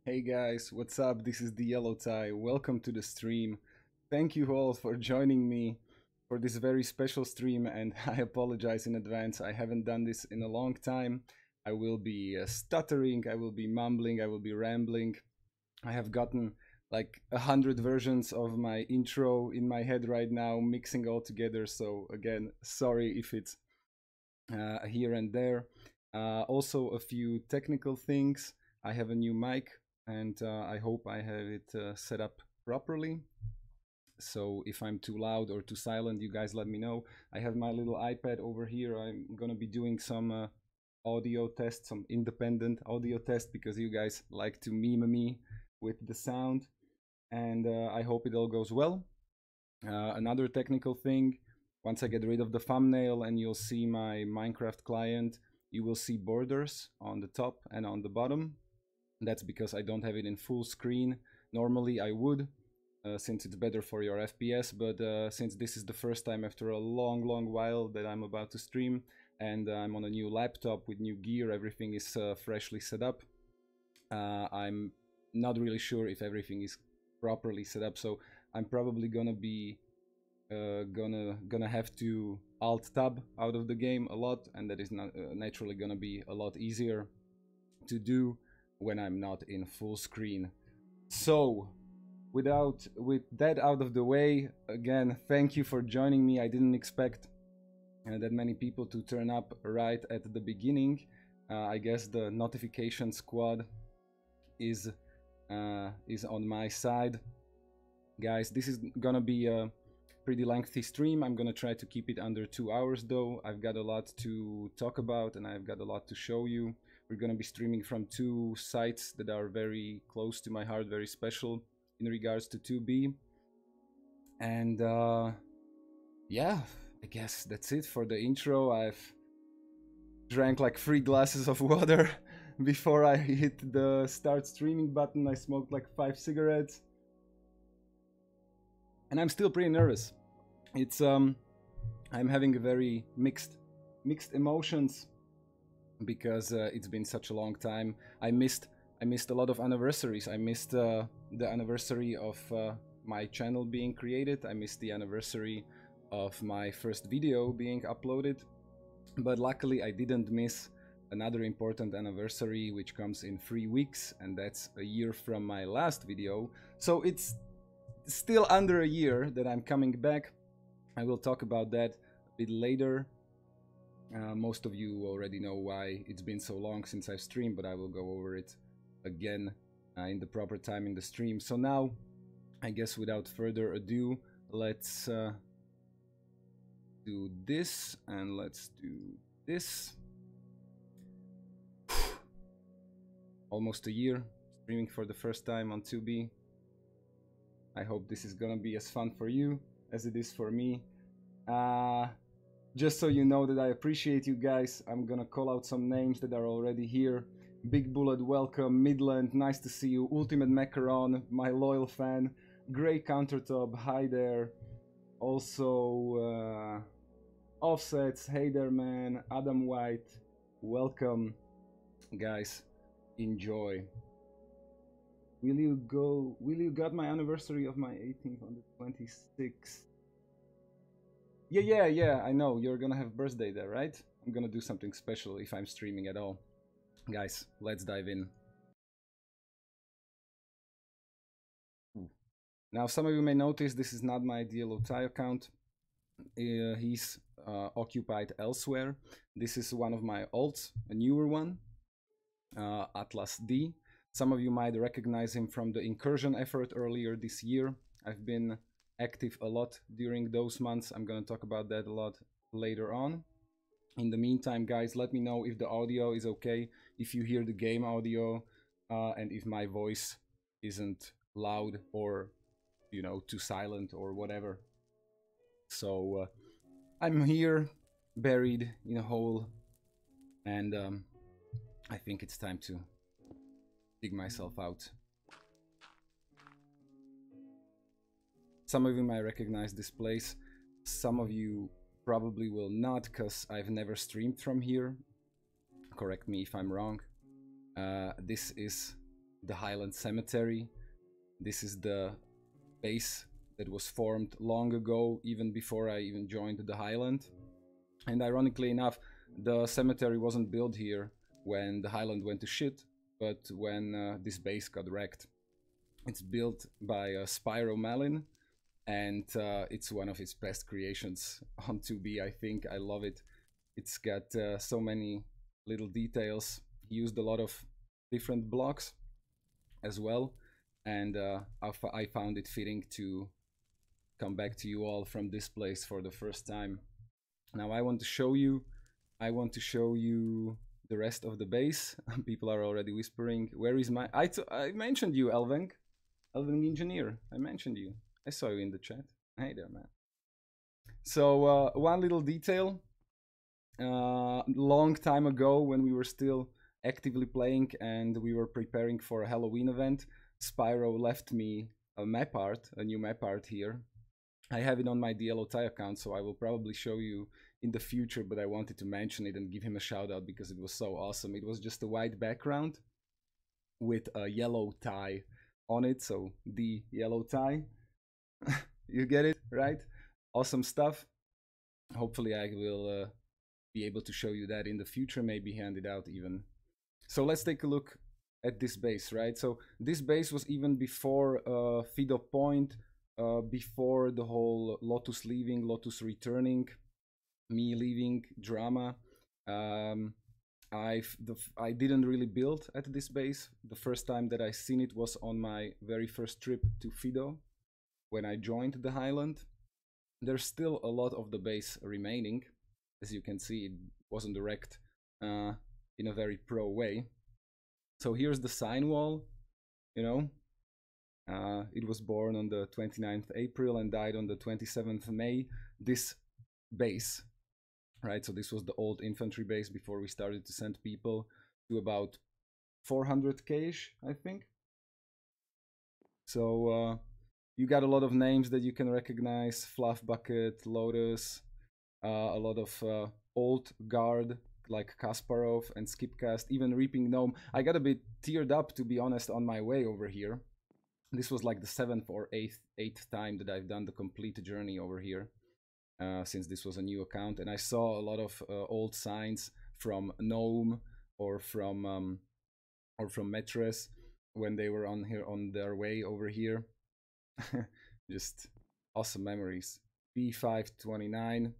Hey guys, what's up? This is Dielo Tai. Welcome to the stream. Thank you all for joining me for this very special stream, and I apologize in advance. I haven't done this in a long time. I will be stuttering, I will be mumbling, I will be rambling. I have gotten like 100 versions of my intro in my head right now, mixing all together. So again, sorry if it's here and there. Also, a few technical things. I have a new mic, and I hope I have it set up properly. So if I'm too loud or too silent, you guys let me know. I have my little iPad over here. I'm gonna be doing some audio tests, some independent audio tests, because you guys like to meme me with the sound, and I hope it all goes well. Another technical thing, once I get rid of the thumbnail and you'll see my Minecraft client, you will see borders on the top and on the bottom. That's because I don't have it in full screen. Normally I would, since it's better for your FPS, but since this is the first time after a long while that I'm about to stream, and I'm on a new laptop with new gear, everything is freshly set up. I'm not really sure if everything is properly set up, so I'm probably gonna be gonna have to alt tab out of the game a lot, and that is not naturally gonna be a lot easier to do when I'm not in full screen. So with that out of the way, again, thank you for joining me. I didn't expect that many people to turn up right at the beginning. I guess the notification squad is on my side. Guys, this is gonna be a pretty lengthy stream. I'm gonna try to keep it under 2 hours though. I've got a lot to talk about and I've got a lot to show you. We're gonna be streaming from two sites that are very close to my heart, very special in regards to 2B. And yeah, I guess that's it for the intro. I've drank like 3 glasses of water before I hit the start streaming button. I smoked like 5 cigarettes. And I'm still pretty nervous. It's I'm having a very mixed emotions, because it's been such a long time. I missed a lot of anniversaries. I missed the anniversary of my channel being created. I missed the anniversary of my first video being uploaded. But luckily I didn't miss another important anniversary, which comes in 3 weeks, and that's a year from my last video. So it's still under a year that I'm coming back. I will talk about that a bit later. Most of you already know why it's been so long since I've streamed, but I will go over it again in the proper time in the stream. So now, I guess without further ado, let's do this, and let's do this. Almost a year streaming for the first time on 2B. I hope this is gonna be as fun for you as it is for me. Just so you know that I appreciate you guys, I'm gonna call out some names that are already here. Big Bullet, welcome. Midland, nice to see you. Ultimate Macaron, my loyal fan. Grey Countertop, hi there. Also, Offsets, hey there man. Adam White, welcome. Guys, enjoy. Will you got my anniversary of my 18th on the 26th? Yeah, I know. You're gonna have birthday there, right? I'm gonna do something special if I'm streaming at all. Guys, let's dive in. Now, some of you may notice this is not my Dielo Tai account. He's occupied elsewhere. This is one of my alts, a newer one, Atlas D. Some of you might recognize him from the incursion effort earlier this year. I've been active a lot during those months. I'm gonna talk about that a lot later on. In the meantime, guys, let me know if the audio is okay, if you hear the game audio, and if my voice isn't loud or, you know, too silent or whatever. So I'm here, buried in a hole, and I think it's time to dig myself out. Some of you might recognize this place. Some of you probably will not, because I've never streamed from here. Correct me if I'm wrong. This is the Highland Cemetery. This is the base that was formed long ago, even before I even joined the Highland. And ironically enough, the cemetery wasn't built here when the Highland went to shit, but when this base got wrecked. It's built by Spyro Malin, and it's one of his best creations on 2B, I think. I love it. It's got so many little details. He used a lot of different blocks as well, and I found it fitting to come back to you all from this place for the first time. Now I want to show you the rest of the base. People are already whispering, where is my... I mentioned you, Elveng Engineer. I mentioned you. I saw you in the chat. Hey there, man. So one little detail. Long time ago, when we were still actively playing and we were preparing for a Halloween event, Spyro left me a map art, a new map art here. I have it on my Dielo Tai account, so I will probably show you in the future, but I wanted to mention it and give him a shout out because it was so awesome. It was just a white background with a yellow tie on it, so the Dielo Tai. You get it, right? Awesome stuff. Hopefully I will be able to show you that in the future, maybe hand it out even. So let's take a look at this base, right? So this base was even before Fido Point, before the whole Lotus leaving, Lotus returning, me leaving drama. I didn't really build at this base. The first time that I seen it was on my very first trip to Fido, when I joined the Highland. There's still a lot of the base remaining. As you can see, it wasn't wrecked in a very pro way. So here's the sign wall, you know. It was born on the 29th April and died on the 27th May. This base, right? So this was the old infantry base before we started to send people to about 400k-ish, I think. So you got a lot of names that you can recognize: Fluff Bucket, Lotus, a lot of old guard like Kasparov and Skipcast, even Reaping Gnome. I got a bit teared up, to be honest, on my way over here. This was like the 7th or 8th time that I've done the complete journey over here, since this was a new account, and I saw a lot of old signs from Gnome or from Metres when they were on their way over here. Just awesome memories. B529,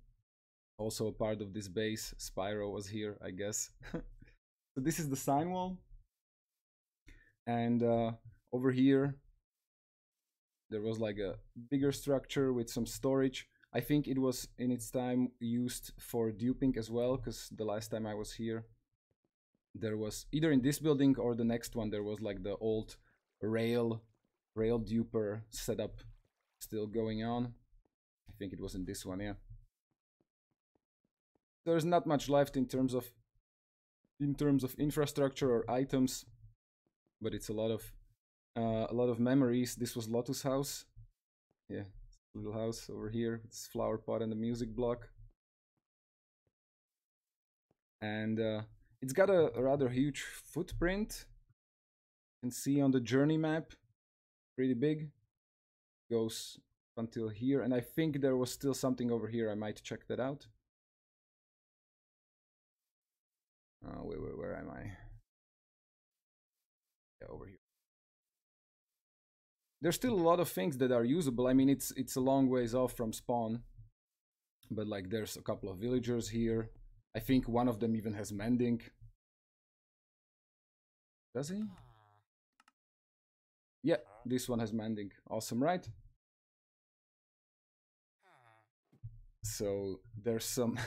also a part of this base. Spyro was here, I guess. So this is the sign wall, and over here there was like a bigger structure with some storage. I think it was in its time used for duping as well, because the last time I was here, there was either in this building or the next one, there was like the old rail duper setup still going on. I think it was in this one, yeah. There's not much left in terms of infrastructure or items, but it's a lot of memories. This was Lotus House, yeah, little house over here. It's flower pot and the music block, and it's got a rather huge footprint. You can see on the journey map, pretty big. Goes until here, and I think there was still something over here. I might check that out. Where am I? Yeah, over here. There's still a lot of things that are usable. I mean, it's a long ways off from spawn, but like there's a couple of villagers here. I think one of them even has mending. Does he? Yeah, this one has mending. Awesome, right? So there's some...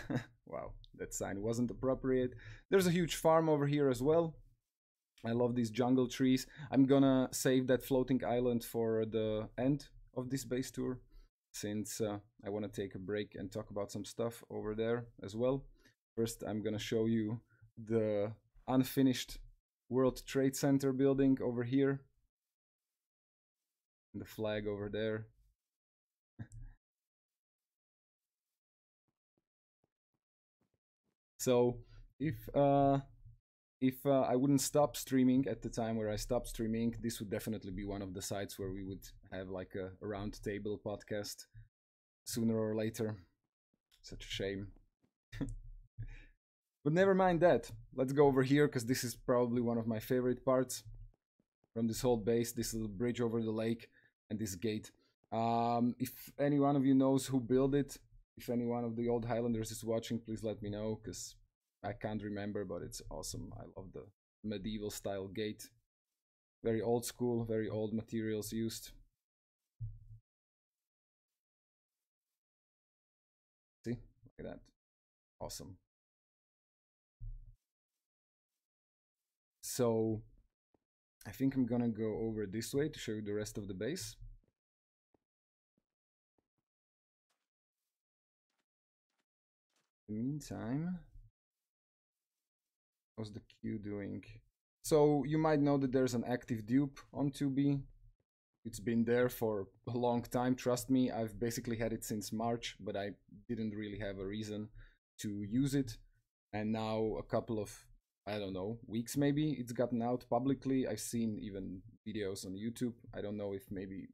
Wow, that sign wasn't appropriate. There's a huge farm over here as well. I love these jungle trees. I'm gonna save that floating island for the end of this base tour, since I want to take a break and talk about some stuff over there as well. First, I'm gonna show you the unfinished World Trade Center building over here. And the flag over there. So, if if I wouldn't stop streaming at the time where I stopped streaming, this would definitely be one of the sites where we would have like a round table podcast sooner or later. Such a shame. But never mind that. Let's go over here because this is probably one of my favorite parts from this whole base, this little bridge over the lake and this gate. If any one of you knows who built it, if any one of the old Highlanders is watching, please let me know because I can't remember, but it's awesome. I love the medieval style gate. Very old school, very old materials used. See, look at that. Awesome. So I think I'm gonna go over this way to show you the rest of the base. In the meantime, how's the queue doing? So you might know that there's an active dupe on 2B. It's been there for a long time, trust me. I've basically had it since March, but I didn't really have a reason to use it. And now a couple of, I don't know, weeks maybe, it's gotten out publicly. I've seen even videos on YouTube. I don't know if maybe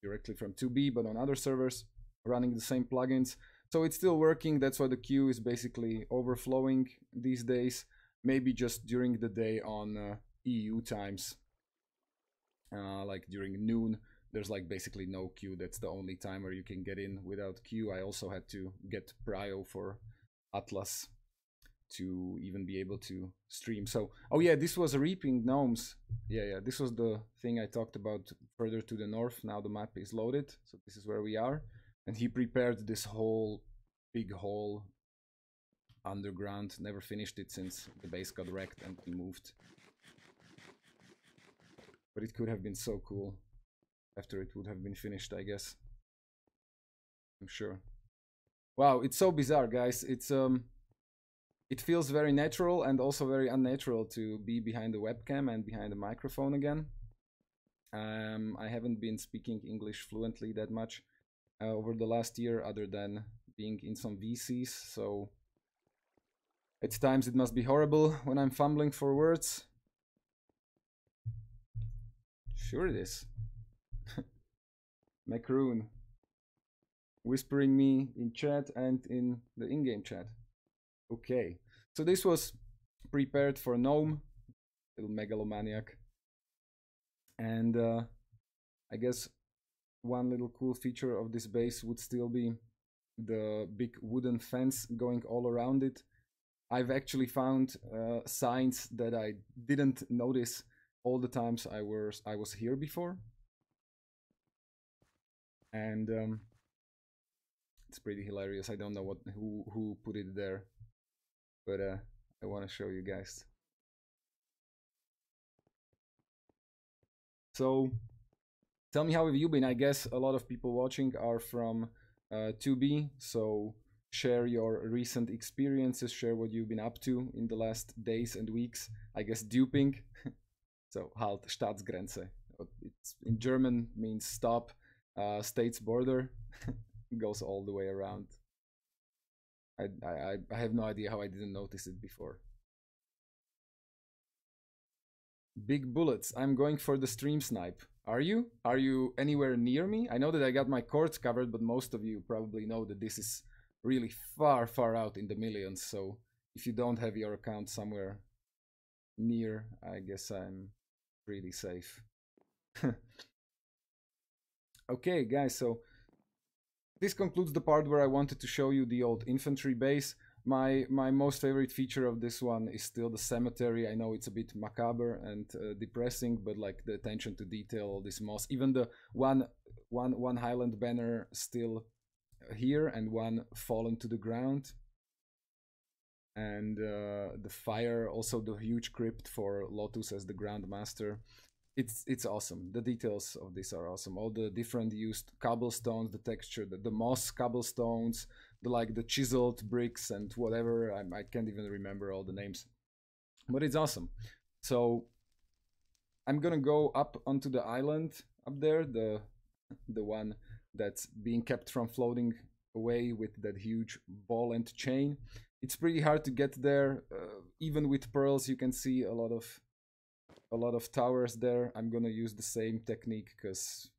directly from 2B, but on other servers running the same plugins. So it's still working. That's why the queue is basically overflowing these days. Maybe just during the day on EU times. Like during noon, there's like basically no queue. That's the only time where you can get in without queue. I also had to get prio for Atlas to even be able to stream. So, oh yeah, this was reaping gnomes. Yeah, this was the thing I talked about further to the north. Now the map is loaded, so this is where we are. And he prepared this whole big hole underground. Never finished it since the base got wrecked and we moved. But it could have been so cool after it would have been finished, I guess. I'm sure. Wow, it's so bizarre, guys. It's it feels very natural and also very unnatural to be behind the webcam and behind the microphone again. I haven't been speaking English fluently that much over the last year, other than being in some VCs, so at times it must be horrible when I'm fumbling for words. Sure it is. Macaroon whispering me in chat and in the in-game chat. Okay, so this was prepared for Gnome, little megalomaniac. And I guess one little cool feature of this base would still be the big wooden fence going all around it. I've actually found signs that I didn't notice all the times I was here before, and it's pretty hilarious. I don't know who put it there, but I want to show you guys. So tell me, how have you been? I guess a lot of people watching are from 2B, so share your recent experiences, share what you've been up to in the last days and weeks. I guess duping. So halt, Staatsgrenze. It's in German means stop, state's border. Goes all the way around. I have no idea how I didn't notice it before. Big bullets. I'm going for the stream snipe. Are you? Are you anywhere near me? I know that I got my cords covered, but most of you probably know that this is really far out in the millions. So if you don't have your account somewhere near, I guess I'm pretty safe. Okay, guys, so this concludes the part where I wanted to show you the old infantry base. My most favorite feature of this one is still the cemetery. I know it's a bit macabre and depressing, but like the attention to detail, all this moss, even the one Highland banner still here and one fallen to the ground, and the fire, also the huge crypt for Lotus as the Grand Master. It's awesome. The details of this are awesome. All the different used cobblestones, the texture, the moss cobblestones, the chiseled bricks and whatever. I can't even remember all the names, but it's awesome. So I'm gonna go up onto the island up there, the one that's being kept from floating away with that huge ball and chain. It's pretty hard to get there. Even with pearls, you can see a lot of towers there. I'm gonna use the same technique because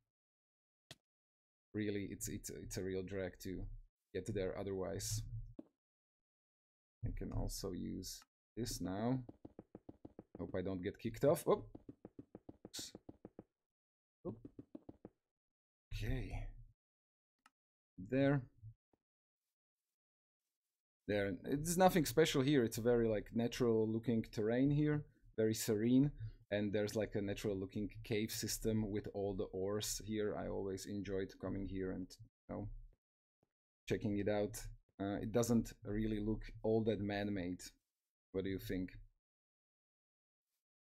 really it's a real drag to get there otherwise. I can also use this now. Hope I don't get kicked off. Oh. Okay. There. It's nothing special here. It's a very like natural looking terrain here, very serene, and there's like a natural looking cave system with all the ores here. I always enjoyed coming here and checking it out. It doesn't really look all that man-made. What do you think?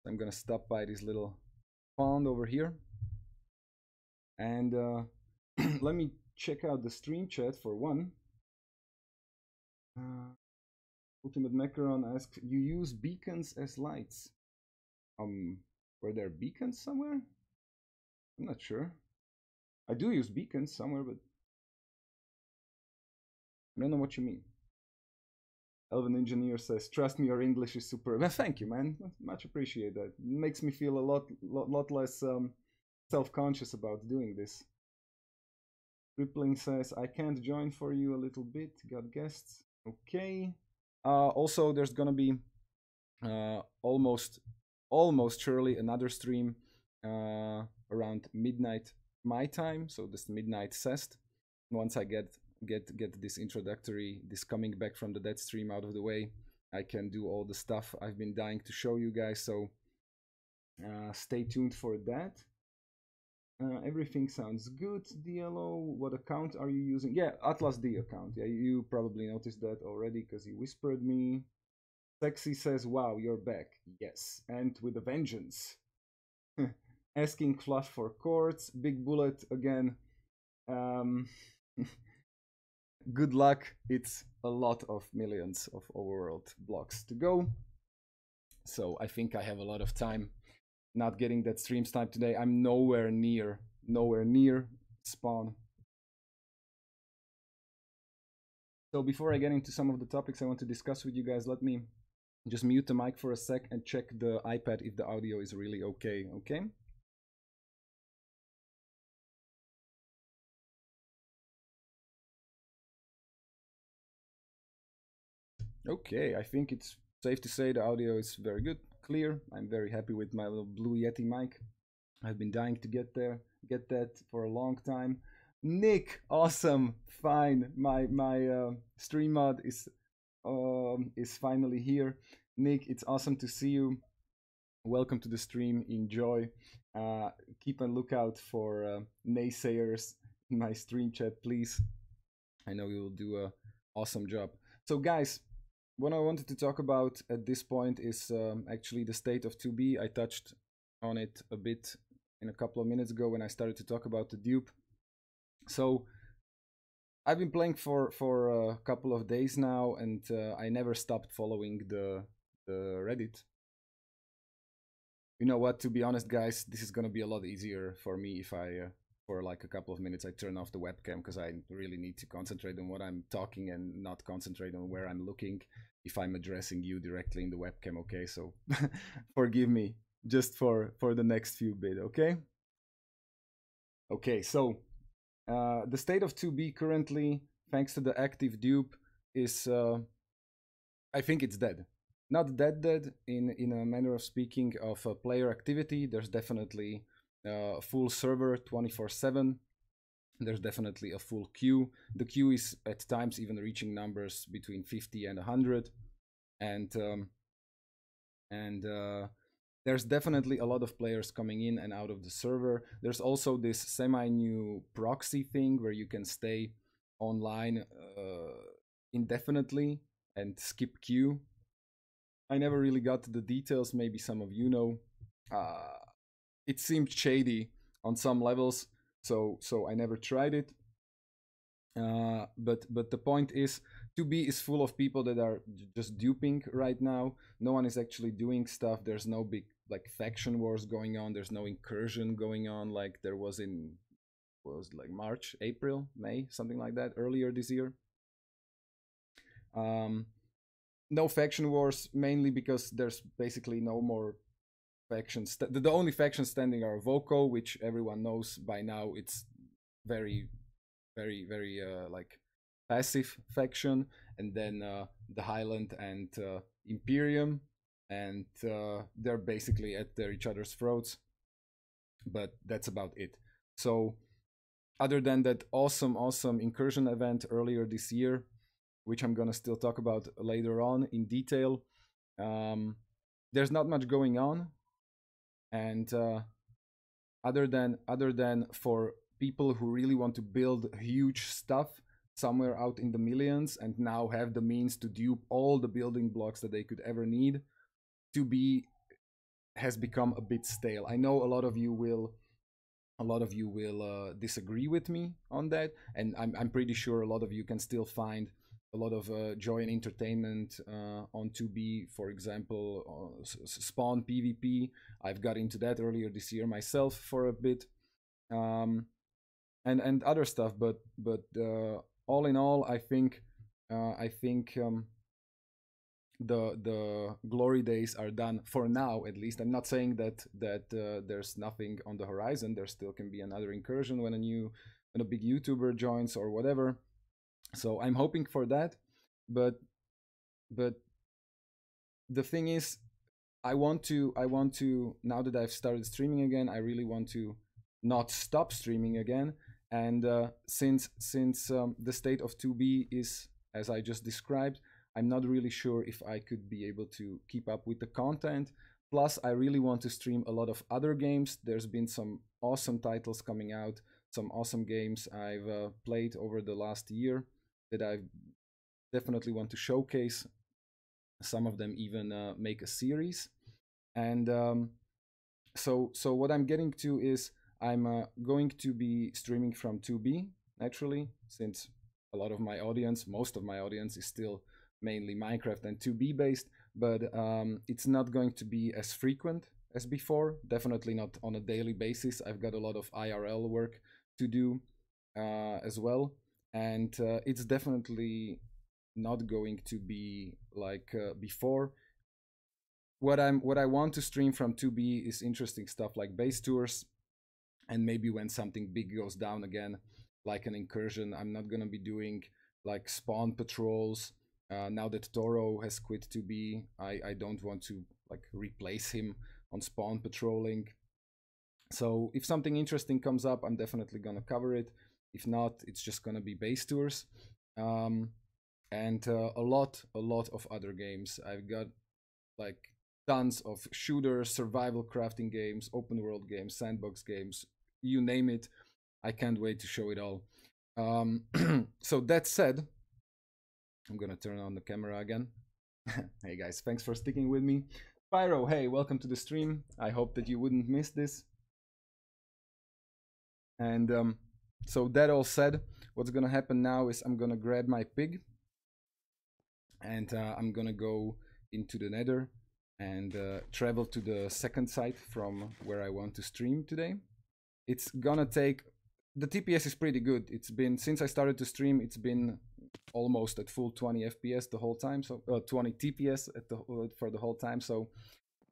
I'm gonna stop by this little pond over here, and let me check out the stream chat for one. Ultimate Macaron asks, you use beacons as lights? Were there beacons somewhere? I'm not sure. I do use beacons somewhere, but I don't know what you mean. Elven Engineer says, trust me, your English is superb. Well, thank you, man. Much appreciate that. It makes me feel a lot less self-conscious about doing this. Rippling says, I can't join for you a little bit. Got guests. Okay. Also, there's gonna be almost surely another stream around midnight my time, so this midnight cest. Once I get this introductory, this coming back from the dead stream out of the way, I can do all the stuff I've been dying to show you guys, so stay tuned for that. Everything sounds good. Dielo, what account are you using? Yeah, Atlas D account. Yeah, you probably noticed that already because he whispered me. Sexy says, wow, you're back. Yes, and with a vengeance. Asking Fluff for chords. Big Bullet again. Good luck. It's a lot of millions of overworld blocks to go. So I think I have a lot of time. Not getting that stream snipe today. I'm nowhere near spawn. So before I get into some of the topics I want to discuss with you guys, let me just mute the mic for a sec and check the iPad if the audio is really okay. Okay. Okay, I think it's safe to say the audio is very good, clear. I'm very happy with my little Blue Yeti mic. I've been dying to get that for a long time. Nick, awesome, fine. My stream mod is finally here. Nick, it's awesome to see you. Welcome to the stream. Enjoy. Keep a lookout for naysayers in my stream chat, please. I know you will do a awesome job. So, guys, what I wanted to talk about at this point is actually the state of 2B. I touched on it a bit in a couple of minutes ago when I started to talk about the dupe. So I've been playing for a couple of days now, and I never stopped following the Reddit. You know what, to be honest, guys, this is gonna be a lot easier for me if I for like a couple of minutes I turn off the webcam, because I really need to concentrate on what I'm talking and not concentrate on where I'm looking if I'm addressing you directly in the webcam. Okay, so forgive me just for the next few bit. Okay. Okay, so the state of 2B currently, thanks to the active dupe, is I think it's dead. Not dead in a manner of speaking of player activity. There's definitely a full server 24/7. There's definitely a full queue. The queue is at times even reaching numbers between 50 and 100, and there's definitely a lot of players coming in and out of the server. There's also this semi-new proxy thing where you can stay online indefinitely and skip queue. I never really got the details. Maybe some of you know. It seemed shady on some levels, so I never tried it. But the point is, 2B is full of people that are just duping right now. No one is actually doing stuff. There's no big like faction wars going on. There's no incursion going on like there was in like March, April, May, something like that earlier this year. no faction wars, mainly because there's basically no more factions. The only factions standing are Voco, which everyone knows by now. It's very, very like passive faction, and then the Highland and Imperium, and they're basically at each other's throats. But that's about it. So other than that awesome incursion event earlier this year, which I'm gonna still talk about later on in detail, there's not much going on. And other than for people who really want to build huge stuff somewhere out in the millions and now have the means to dupe all the building blocks that they could ever need, 2B has become a bit stale. I know a lot of you will disagree with me on that, and I'm pretty sure a lot of you can still find a lot of joy and entertainment on 2B. For example, Spawn PvP. I've got into that earlier this year myself for a bit, and other stuff. But all in all, I think the glory days are done for now, at least. I'm not saying that there's nothing on the horizon. There still can be another incursion when a big YouTuber joins or whatever. So I'm hoping for that, but the thing is, I want to now that I've started streaming again, I really want to not stop streaming again. And since the state of 2B is as I just described, I'm not really sure if I could be able to keep up with the content. Plus, I really want to stream a lot of other games. There's been some awesome titles coming out, some awesome games I've played over the last year that I definitely want to showcase. Some of them even make a series. And so what I'm getting to is I'm going to be streaming from 2B, naturally, since a lot of my audience, most of my audience is still mainly Minecraft and 2B based, but it's not going to be as frequent as before, definitely not on a daily basis. I've got a lot of IRL work to do as well, and it's definitely not going to be like before. What I want to stream from 2B is interesting stuff like base tours, and maybe when something big goes down again, like an incursion. I'm not gonna be doing like spawn patrols. Now that Toro has quit 2B, I don't want to like replace him on spawn patrolling. So if something interesting comes up, I'm definitely gonna cover it. If not, it's just gonna be base tours. And a lot of other games. I've got like tons of shooters, survival crafting games, open world games, sandbox games, you name it. I can't wait to show it all. So that said, I'm gonna turn on the camera again. Hey guys, thanks for sticking with me. Pyro, hey, welcome to the stream. I hope that you wouldn't miss this. And so that all said, what's gonna happen now is I'm gonna grab my pig and I'm gonna go into the nether and travel to the second site from where I want to stream today. It's gonna take, the TPS is pretty good. It's been, since I started to stream, it's been almost at full 20 FPS the whole time, so 20 TPS at for the whole time, so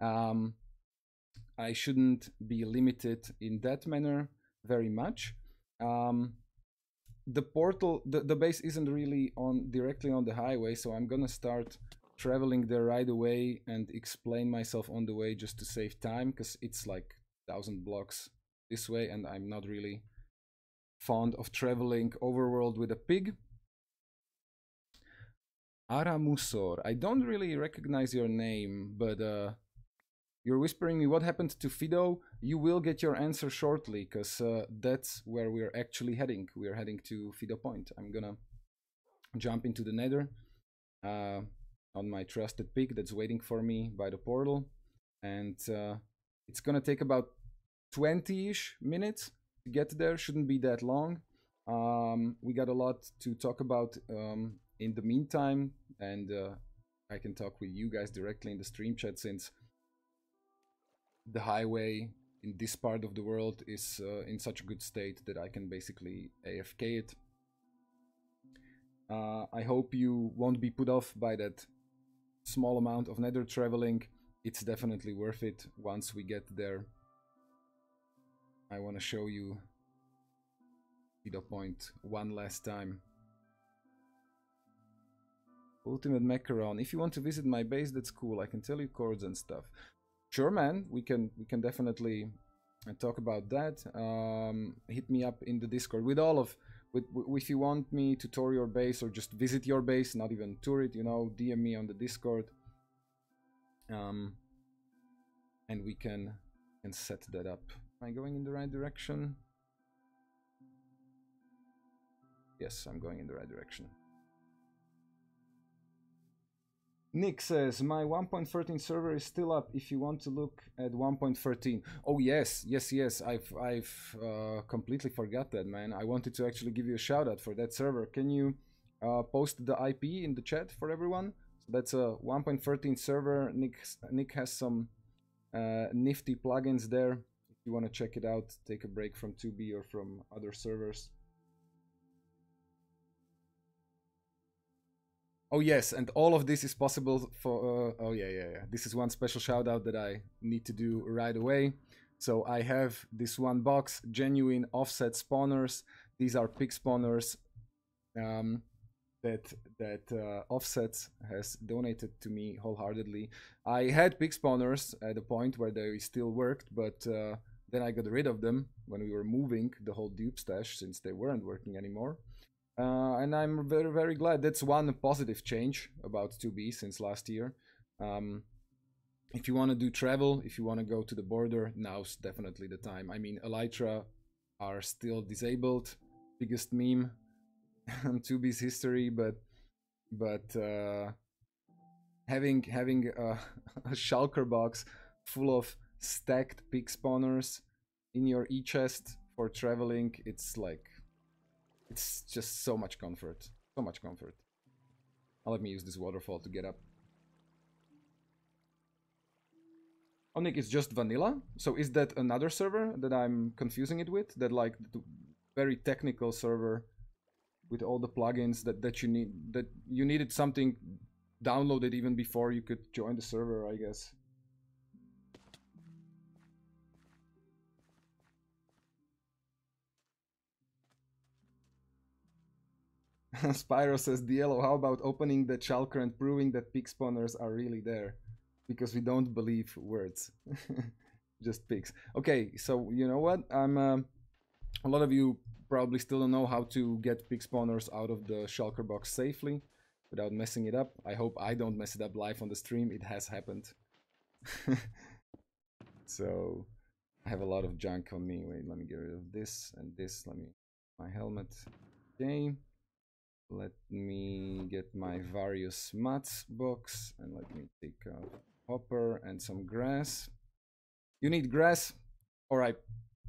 I shouldn't be limited in that manner very much. The portal, the base isn't really directly on the highway, so I'm gonna start traveling there right away and explain myself on the way just to save time, because it's like 1,000 blocks this way and I'm not really fond of traveling overworld with a pig. Aramusor, I don't really recognize your name, but you're whispering me what happened to Fido. You will get your answer shortly, because that's where we're actually heading. We're heading to Fido Point. I'm gonna jump into the nether on my trusted pig that's waiting for me by the portal, and it's gonna take about 20-ish minutes to get there. Shouldn't be that long. We got a lot to talk about in the meantime, and I can talk with you guys directly in the stream chat, since the highway in this part of the world is in such a good state that I can basically AFK it. I hope you won't be put off by that small amount of nether traveling, it's definitely worth it once we get there. I want to show you Dielo Point one last time. Ultimate Macaron. If you want to visit my base, that's cool. I can tell you chords and stuff. Sure, man. We can definitely talk about that. Hit me up in the Discord with all of if you want me to tour your base or just visit your base, not even tour it, you know, DM me on the Discord. And we can set that up. Am I going in the right direction? Yes, I'm going in the right direction. Nick says, my 1.13 server is still up if you want to look at 1.13. Oh, yes. I've completely forgot that, man. I wanted to actually give you a shout out for that server. Can you post the IP in the chat for everyone? So that's a 1.13 server. Nick has some nifty plugins there. If you want to check it out, take a break from 2B or from other servers. Oh yes, and all of this is possible for, oh yeah. This is one special shout out that I need to do right away. So I have this one box, genuine offset spawners. These are pig spawners that Offsets has donated to me wholeheartedly. I had pig spawners at a point where they still worked, but then I got rid of them when we were moving the whole dupe stash since they weren't working anymore. And I'm very, very glad. That's one positive change about 2B since last year. If you want to do travel, if you want to go to the border, now's definitely the time. I mean, Elytra are still disabled. Biggest meme on 2B's history, but having a shulker box full of stacked pig spawners in your e-chest for traveling, it's like, it's just so much comfort. So much comfort. Now let me use this waterfall to get up. Oh, Nick, it's just vanilla? So is that another server that I'm confusing it with? That like the very technical server with all the plugins that you need, that you needed something downloaded even before you could join the server, I guess. Spyro says, Dielo, how about opening the shulker and proving that pig spawners are really there? Because we don't believe words. Just pigs. Okay, so you know what? A lot of you probably still don't know how to get pig spawners out of the shulker box safely without messing it up. I hope I don't mess it up live on the stream. It has happened. So I have a lot of junk on me. Wait, let me get rid of this and this. Let me my helmet. Okay. Let me get my various mats box and let me take a hopper and some grass. You need grass, or I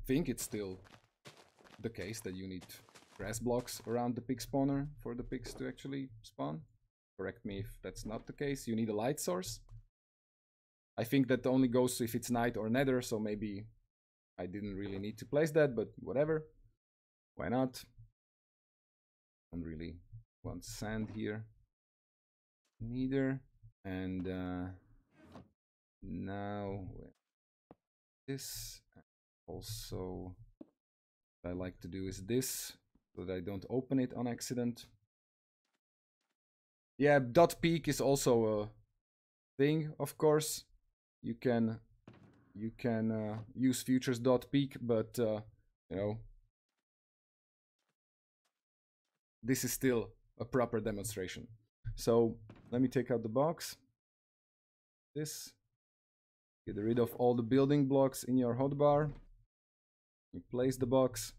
think it's still the case that you need grass blocks around the pig spawner for the pigs to actually spawn. Correct me if that's not the case. You need a light source. I think that only goes if it's night or nether, so maybe I didn't really need to place that, but whatever. Why not? Don't really want sand here neither. And now this also, what I like to do is this so that I don't open it on accident. Yeah, dot peak is also a thing, of course. You can use futures dot peak, but you know, this is still a proper demonstration. So let me take out the box. This. Get rid of all the building blocks in your hotbar. You place the box.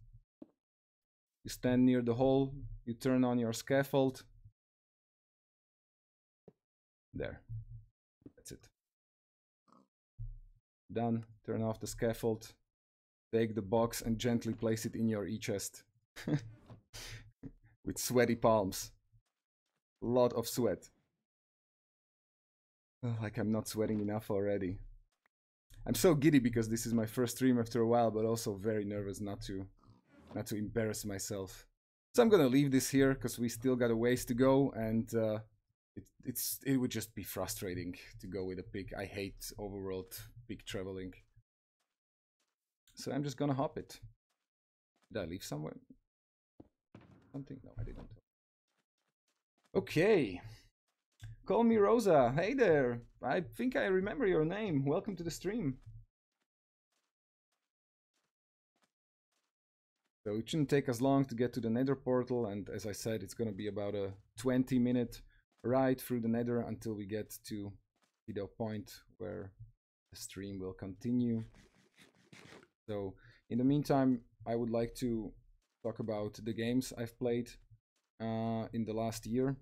You stand near the hole. You turn on your scaffold. There. That's it. Done. Turn off the scaffold. Take the box and gently place it in your e-chest. With sweaty palms. A lot of sweat. Oh, like I'm not sweating enough already. I'm so giddy because this is my first stream after a while, but also very nervous not to embarrass myself. So I'm gonna leave this here because we still got a ways to go, and it would just be frustrating to go with a pig. I hate overworld pig traveling. So I'm just gonna hop it. Did I leave somewhere? Something? No, I didn't. Okay. Call me Rosa. Hey there. I think I remember your name. Welcome to the stream. So it shouldn't take us long to get to the Nether portal, and as I said, it's gonna be about a 20-minute ride through the Nether until we get to the point where the stream will continue. So in the meantime, I would like to talk about the games I've played in the last year,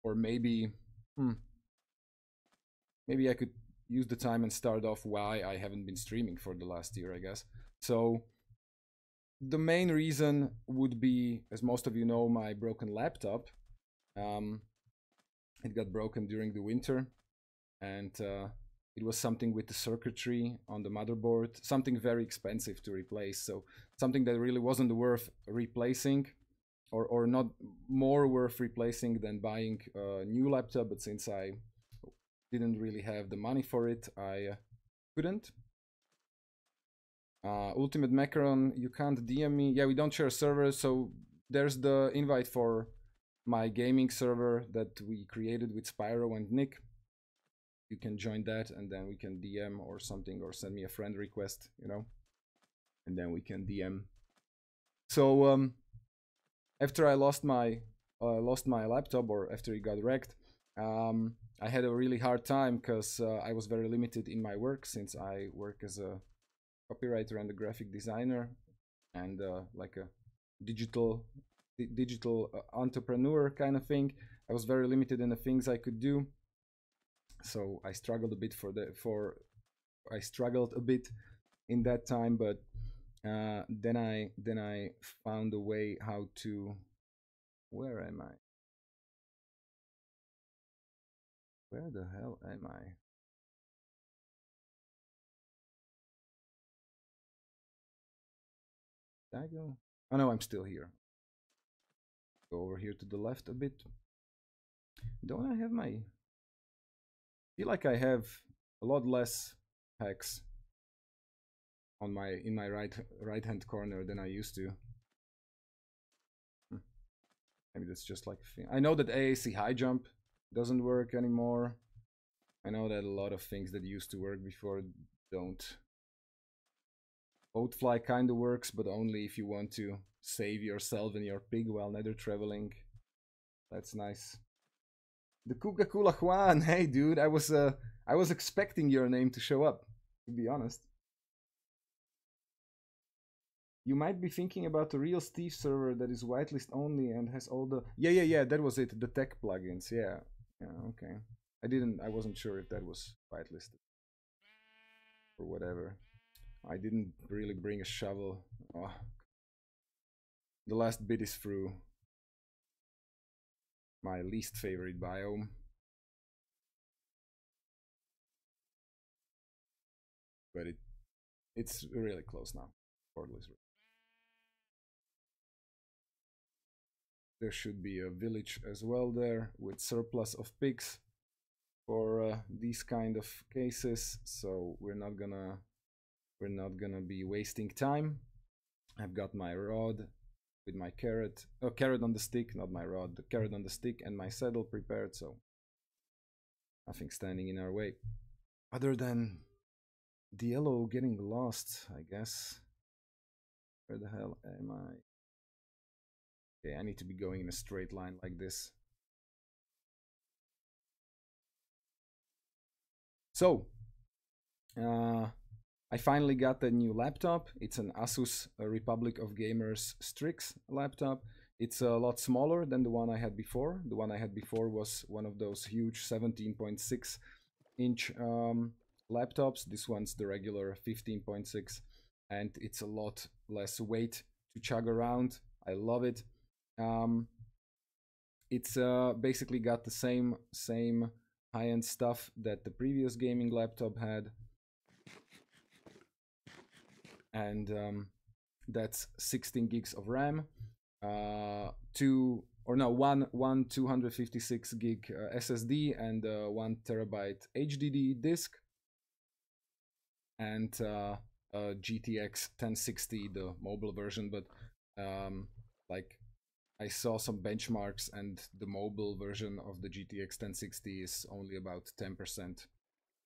or maybe maybe I could use the time and start off why I haven't been streaming for the last year, I guess. So the main reason would be, as most of you know, my broken laptop. It got broken during the winter, and it was something with the circuitry on the motherboard, something very expensive to replace. So something that really wasn't worth replacing, or not more worth replacing than buying a new laptop. But since I didn't really have the money for it, I couldn't. Ultimate Macaron, you can't DM me. Yeah, we don't share servers, so there's the invite for my gaming server that we created with Spyro and Nick. You can join that, and then we can DM or something, or send me a friend request, you know, and then we can DM. So after I lost my laptop, or after it got wrecked, I had a really hard time because I was very limited in my work, since I work as a copywriter and a graphic designer, and like a digital entrepreneur kind of thing. I was very limited in the things I could do, so I struggled a bit I struggled a bit in that time. But then I found a way how to. Where am I? Where the hell am I? Did I go? Oh no, I'm still here. Go over here to the left a bit. Don't I have my... I feel like I have a lot less hacks on my in my right hand corner than I used to. Maybe that's just like a thing. I know that AAC high jump doesn't work anymore. I know that a lot of things that used to work before don't. Boat fly kind of works, but only if you want to save yourself and your pig while nether traveling. That's nice. The Coca-Cola Juan. Hey dude, I was expecting your name to show up, to be honest. You might be thinking about a real Steve server that is whitelist only and has all the... Yeah, that was it. The tech plugins. Yeah, okay. I wasn't sure if that was whitelisted or whatever. I didn't really bring a shovel. Oh. The last bit is through my least favorite biome. But it's really close now. There should be a village as well there with surplus of pigs for these kind of cases. So we're not gonna be wasting time. I've got my rod with my carrot, carrot on the stick, not my rod, the carrot on the stick, and my saddle prepared. So nothing standing in our way, other than Dielo getting lost, I guess. Where the hell am I? Okay, I need to be going in a straight line like this. So, I finally got the new laptop. It's an Asus Republic of Gamers Strix laptop. It's a lot smaller than the one I had before. The one I had before was one of those huge 17.6 inch laptops. This one's the regular 15.6, and it's a lot less weight to chug around. I love it. It's basically got the same high-end stuff that the previous gaming laptop had, and that's 16 gigs of RAM, 2 or no, one 256 gig SSD and 1 TB HDD disk, and a GTX 1060, the mobile version. But like, I saw some benchmarks, and the mobile version of the GTX 1060 is only about 10%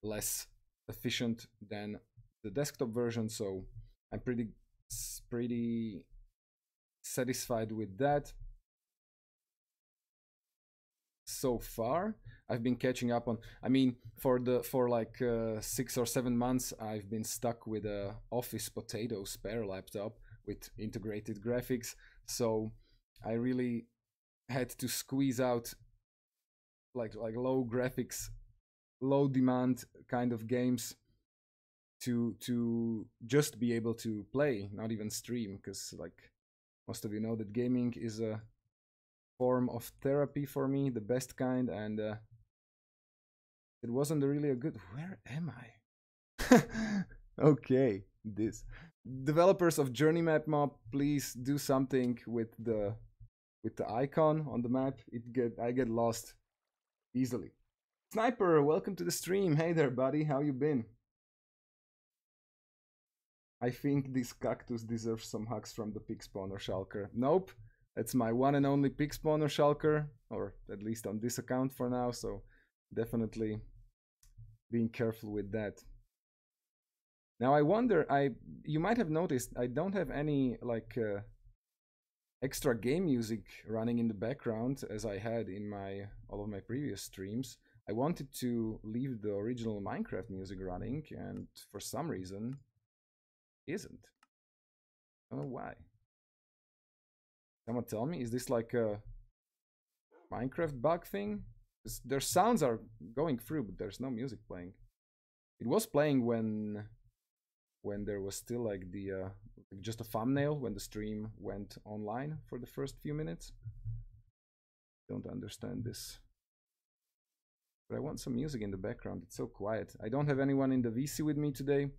less efficient than the desktop version, so I'm pretty satisfied with that. So far, I've been catching up on. I mean, for like 6 or 7 months, I've been stuck with a Office Potato spare laptop with integrated graphics. So I really had to squeeze out like low graphics, low demand kind of games to just be able to play, not even stream, because like most of you know that gaming is a form of therapy for me, the best kind, and it wasn't really a good. Where am I? Okay, this developers of Journey Map Mob, please do something with the icon on the map. I get lost easily. Sniper, welcome to the stream. Hey there, buddy. How you been? I think this cactus deserves some hugs from the pig spawner shulker. Nope, that's my one and only pig spawner shulker, or at least on this account for now, so definitely being careful with that. Now I wonder, you might have noticed I don't have any like extra game music running in the background as I had in all of my previous streams. I wanted to leave the original Minecraft music running, and for some reason isn't. I don't know why. Someone tell me, is this like a Minecraft bug thing? Their sounds are going through, but there's no music playing. It was playing when there was still like the just a thumbnail when the stream went online for the first few minutes. Don't understand this. But I want some music in the background. It's so quiet. I don't have anyone in the VC with me today.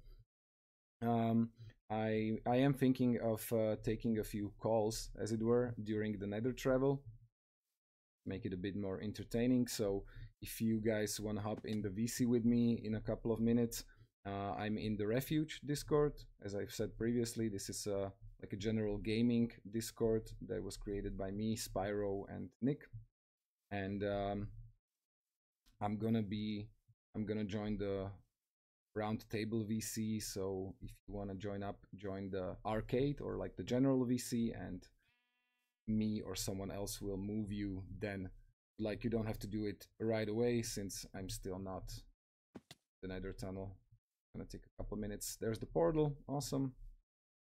I am thinking of taking a few calls, as it were, during the Nether travel. Make it a bit more entertaining. So if you guys want to hop in the VC with me in a couple of minutes, I'm in the Refuge Discord. As I've said previously, this is like a general gaming Discord that was created by me, Spyro, and Nick. And I'm gonna join the Roundtable VC. So if you want to join the arcade or like the general VC, and me or someone else will move you. Then, like, you don't have to do it right away since I'm still not the Nether tunnel. Gonna take a couple minutes. There's the portal, awesome.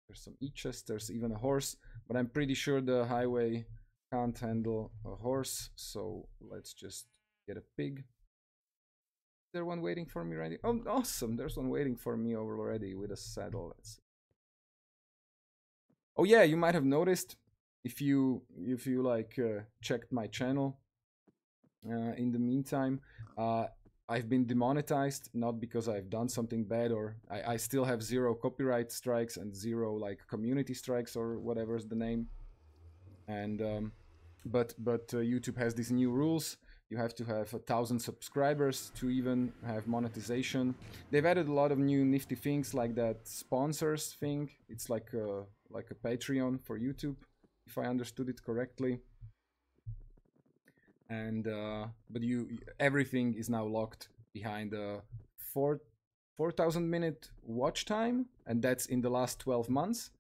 There's some e-chests, there's even a horse, but I'm pretty sure the highway can't handle a horse, so let's just get a pig. Is there one waiting for me already? Oh, awesome, there's one waiting for me already with a saddle. Oh yeah, you might have noticed if you like checked my channel in the meantime, I've been demonetized, not because I've done something bad, or I still have 0 copyright strikes and 0 like community strikes or whatever's the name. And but YouTube has these new rules. You have to have 1,000 subscribers to even have monetization. They've added a lot of new nifty things like that sponsors thing. It's like a Patreon for YouTube, if I understood it correctly. And but everything is now locked behind a 4,000 minute watch time, and that's in the last 12 months,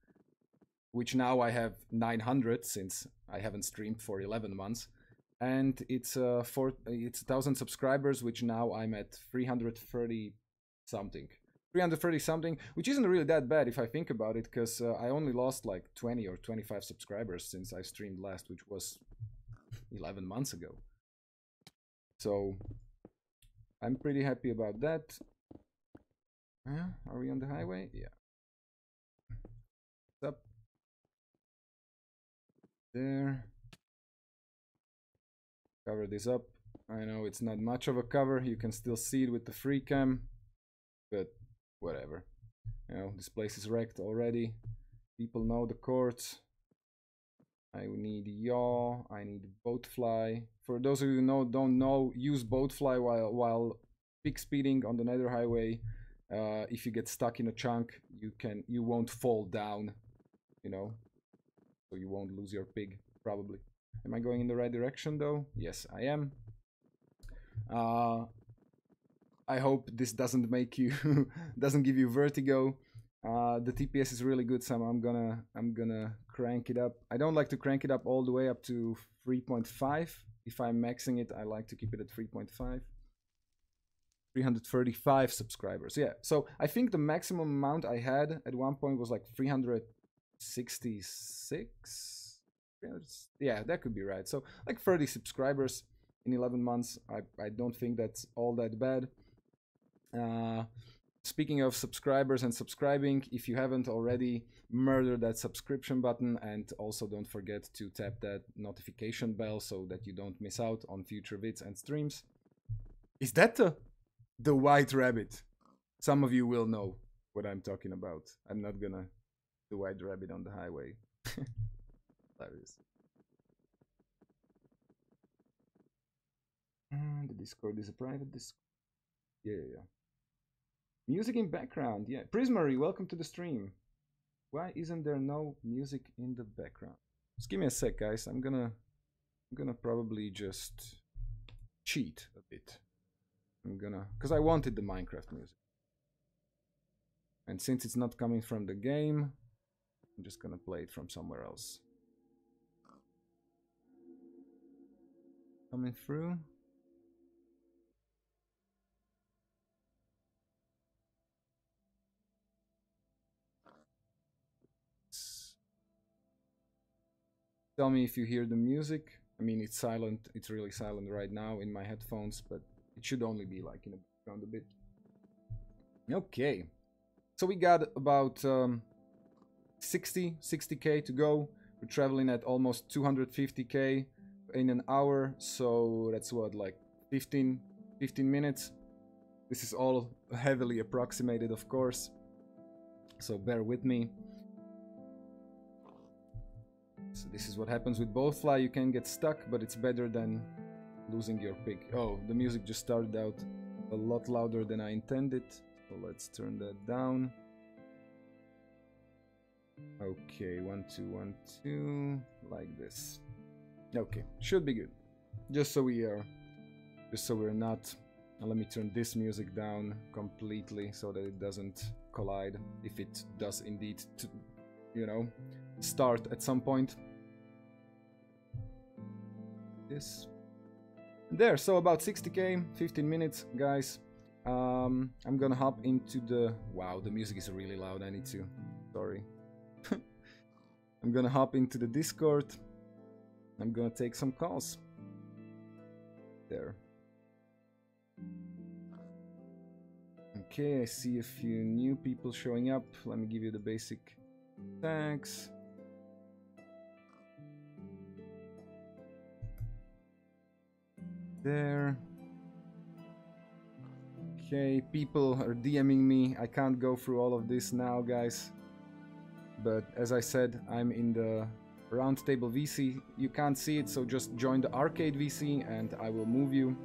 which now I have 900 since I haven't streamed for 11 months. And it's 1,000 subscribers, which now I'm at 330 something, which isn't really that bad if I think about it, because I only lost like 20 or 25 subscribers since I streamed last, which was 11 months ago. So I'm pretty happy about that. Are we on the highway? Yeah. What's up? There. Cover this up. I know it's not much of a cover. You can still see it with the free cam, but whatever. You know, this place is wrecked already. People know the courts. I need yaw. I need boat fly. For those of you who don't know, use boat fly while peak speeding on the Nether Highway. If you get stuck in a chunk, you won't fall down, you know, so you won't lose your pig probably. Am I going in the right direction though? Yes, I am. I hope this doesn't make you doesn't give you vertigo. The TPS is really good, so I'm gonna crank it up. I don't like to crank it up all the way up to 3.5. If I'm maxing it, I like to keep it at 3.5. 335 subscribers. Yeah, so I think the maximum amount I had at one point was like 366. Yeah, that could be right. So like 30 subscribers in 11 months. I don't think that's all that bad. Speaking of subscribers and subscribing, if you haven't already, murder that subscription button, and also don't forget to tap that notification bell so that you don't miss out on future vids and streams. Is that the white rabbit? Some of you will know what I'm talking about. I'm not gonna do white rabbit on the highway. Hilarious. The Discord is a private Discord. Yeah. Music in background, yeah. Prismary, welcome to the stream. Why isn't there no music in the background? Just give me a sec, guys. I'm gonna probably just cheat a bit. Because I wanted the Minecraft music. And since it's not coming from the game, I'm just gonna play it from somewhere else. Coming through. Tell me if you hear the music. I mean, it's silent. It's really silent right now in my headphones, but it should only be like in the background a bit. Okay. So we got about 60k to go. We're traveling at almost 250k in an hour. So that's what, like 15 minutes. This is all heavily approximated, of course. So bear with me. So this is what happens with both fly. You can get stuck, but it's better than losing your pig. Oh, the music just started out a lot louder than I intended. So let's turn that down. Okay, 1 2 1 2, like this. Okay, should be good. Just so we're not. Let me turn this music down completely so that it doesn't collide. If it does indeed, you know, start at some point. This there. So about 60k, 15 minutes, guys. I'm gonna hop into the. Wow, the music is really loud. I need to. Sorry. I'm gonna hop into the Discord. I'm gonna take some calls. There. Okay, I see a few new people showing up. Let me give you the basic tags. There. Okay, people are DMing me. I can't go through all of this now, guys. But as I said, I'm in the Roundtable VC. You can't see it, so just join the Arcade VC and I will move you.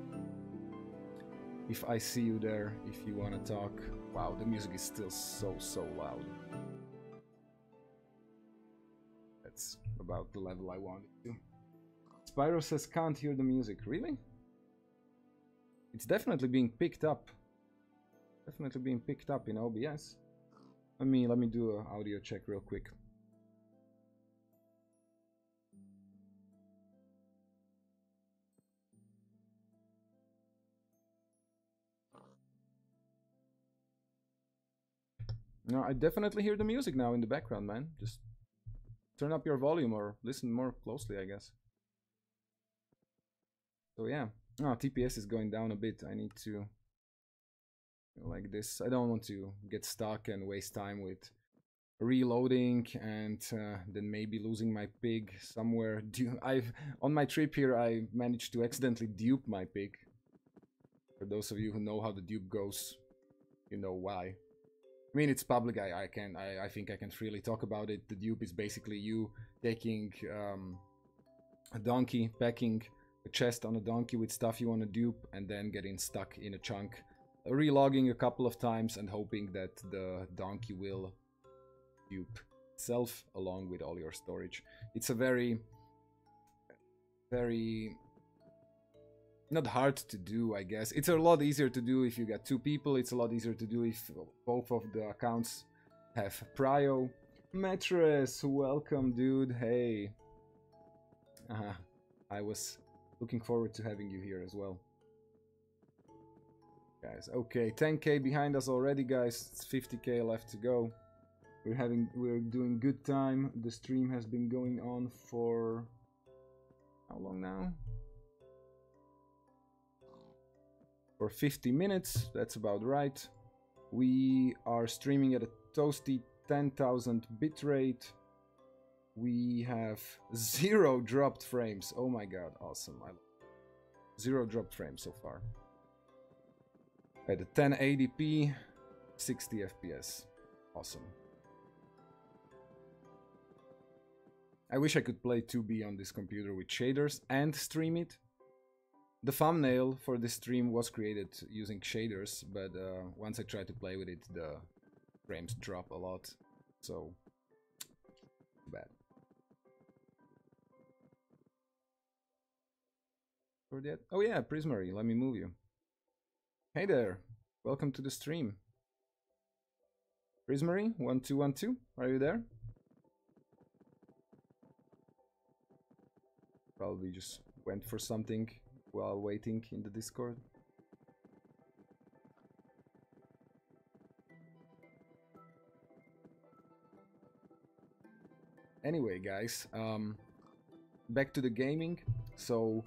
If I see you there, if you want to talk. Wow, the music is still so loud. That's about the level I wanted to. Spyro says can't hear the music. Really? It's definitely being picked up. Definitely being picked up in OBS. Let me do an audio check real quick. No, I definitely hear the music now in the background, man. Just turn up your volume or listen more closely, I guess. So yeah. Oh, TPS is going down a bit. I need to like this. I don't want to get stuck and waste time with reloading and then maybe losing my pig somewhere. On my trip here, I managed to accidentally dupe my pig. For those of you who know how the dupe goes, you know why. I mean, it's public. I think I can freely talk about it. The dupe is basically you taking a donkey, packing a chest on a donkey with stuff you want to dupe, and then getting stuck in a chunk, relogging a couple of times and hoping that the donkey will dupe itself along with all your storage. It's a very not hard to do, I guess. It's a lot easier to do if you got 2 people. It's a lot easier to do if both of the accounts have prio. Mattress, welcome, dude. Hey. I was looking forward to having you here as well. Guys, okay, 10k behind us already, guys. It's 50k left to go. We're doing good time. The stream has been going on for how long now? For 50 minutes, that's about right. We are streaming at a toasty 10,000 bitrate. We have 0 dropped frames. Oh my god, awesome. 0 dropped frames so far. At a 1080p, 60 FPS. Awesome. I wish I could play 2B on this computer with shaders and stream it. The thumbnail for this stream was created using shaders, but once I try to play with it, the frames drop a lot. So, bad. Oh yeah, Prismary, let me move you. Hey there, welcome to the stream. Prismary, 1212, are you there? Probably just went for something while waiting in the Discord. Anyway, guys, back to the gaming. So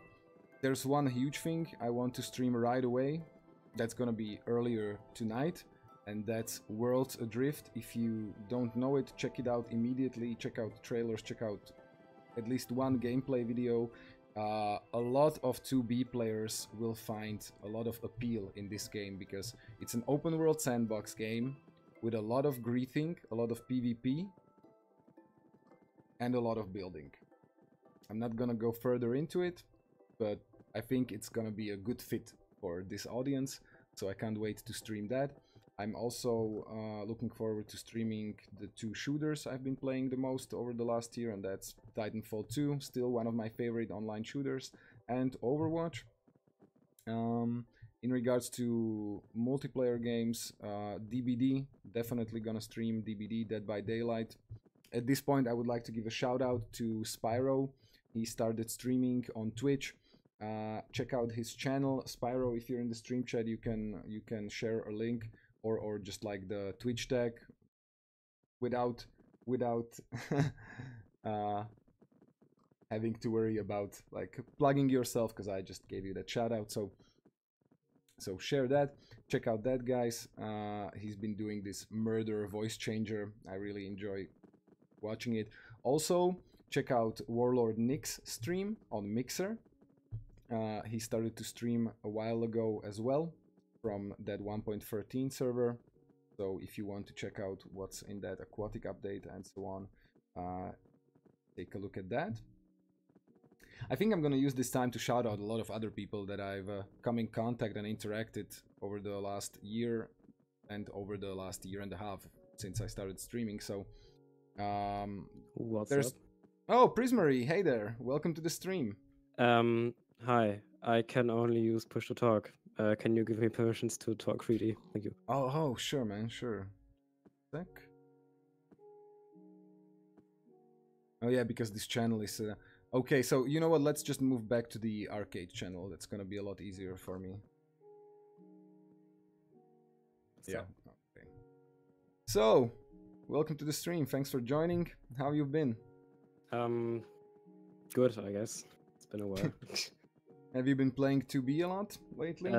there's one huge thing I want to stream right away. That's gonna be earlier tonight, and that's Worlds Adrift. If you don't know it, check it out immediately. Check out the trailers, check out at least one gameplay video. A lot of 2B players will find a lot of appeal in this game because it's an open world sandbox game with a lot of greeting, a lot of PvP, and a lot of building. I'm not gonna go further into it, but I think it's gonna be a good fit for this audience, so I can't wait to stream that. I'm also looking forward to streaming the 2 shooters I've been playing the most over the last year, and that's Titanfall 2, still one of my favorite online shooters, and Overwatch. In regards to multiplayer games, DBD, definitely gonna stream DBD, Dead by Daylight. At this point, I would like to give a shout out to Spyro. He started streaming on Twitch. Check out his channel. Spyro, if you're in the stream chat, you can share a link or just like the Twitch tag without having to worry about like plugging yourself, because I just gave you that shout out. So share that. Check out that, guys. He's been doing this murder voice changer. I really enjoy watching it. Also, check out Warlord Nick's stream on Mixer. He started to stream a while ago as well from that 1.13 server. So if you want to check out what's in that aquatic update and so on, take a look at that. I think I'm going to use this time to shout out a lot of other people that I've come in contact and interacted over the last year and over the last year and a half since I started streaming. So what's up? Oh, Prismary, hey there, welcome to the stream. Hi, I can only use push to talk. Can you give me permissions to talk freely? Thank you. Oh, sure, man, sure. Sec. Oh yeah, because this channel is okay. So you know what? Let's just move back to the arcade channel. That's gonna be a lot easier for me. Yeah. Okay. So, welcome to the stream. Thanks for joining. How you been? Good, I guess. It's been a while. Have you been playing 2B a lot lately?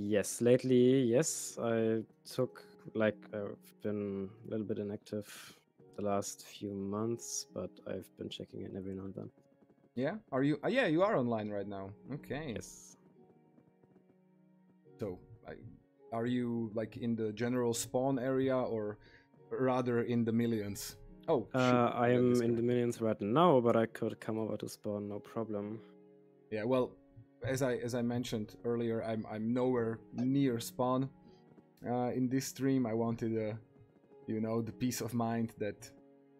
Yes, lately, yes. I took, like, I've been a little bit inactive the last few months, but I've been checking in every now and then. Yeah? Are you? Yeah, you are online right now. Okay. Yes. So, Are you like in the general spawn area or rather in the millions? Oh shit! I we got this am in guy. the millions right now, but I could come over to spawn, no problem. Yeah, well, as I mentioned earlier, I'm nowhere near spawn. In this stream, I wanted the peace of mind that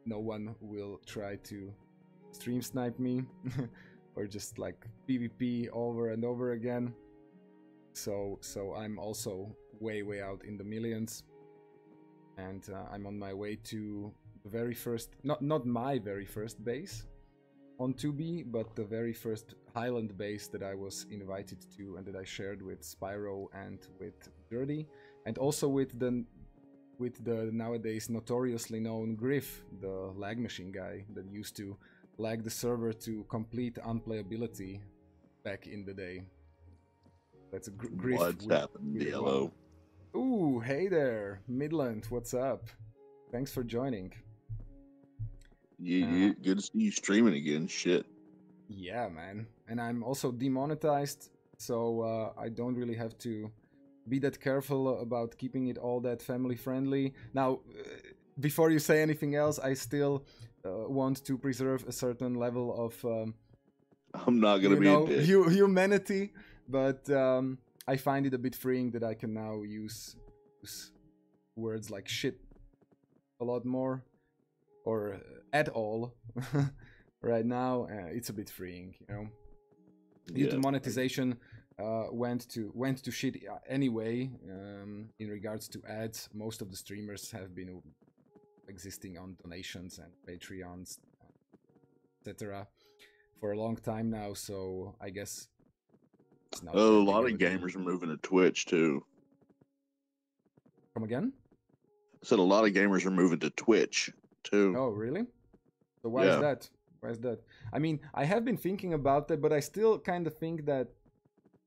no one will try to stream snipe me or just like PvP over and over again. So I'm also way out in the millions, and I'm on my way to the very first, not my very first base on 2B, but the very first Highland base that I was invited to and that I shared with Spyro and with Dirty, and also with the nowadays notoriously known Griff, the lag machine guy that used to lag the server to complete unplayability back in the day. That's a Griff What's happening, with a Dielo? Y. Ooh, hey there, Midland, what's up? Thanks for joining. You good to see you streaming again. Shit. Yeah, man. And I'm also demonetized, so I don't really have to be that careful about keeping it all that family friendly. Now, before you say anything else, I still want to preserve a certain level of I'm not gonna be a dick. humanity, but I find it a bit freeing that I can now use words like shit a lot more, or at all. Right now, it's a bit freeing, you know. YouTube monetization went to shit anyway. In regards to ads, most of the streamers have been existing on donations and Patreons, etc., for a long time now. So I guess it's not. A lot big of a deal. gamers are moving to Twitch too. Come again? I said a lot of gamers are moving to Twitch too. Oh, really? So why is that? Why is that? I mean, I have been thinking about that, but I still kind of think that,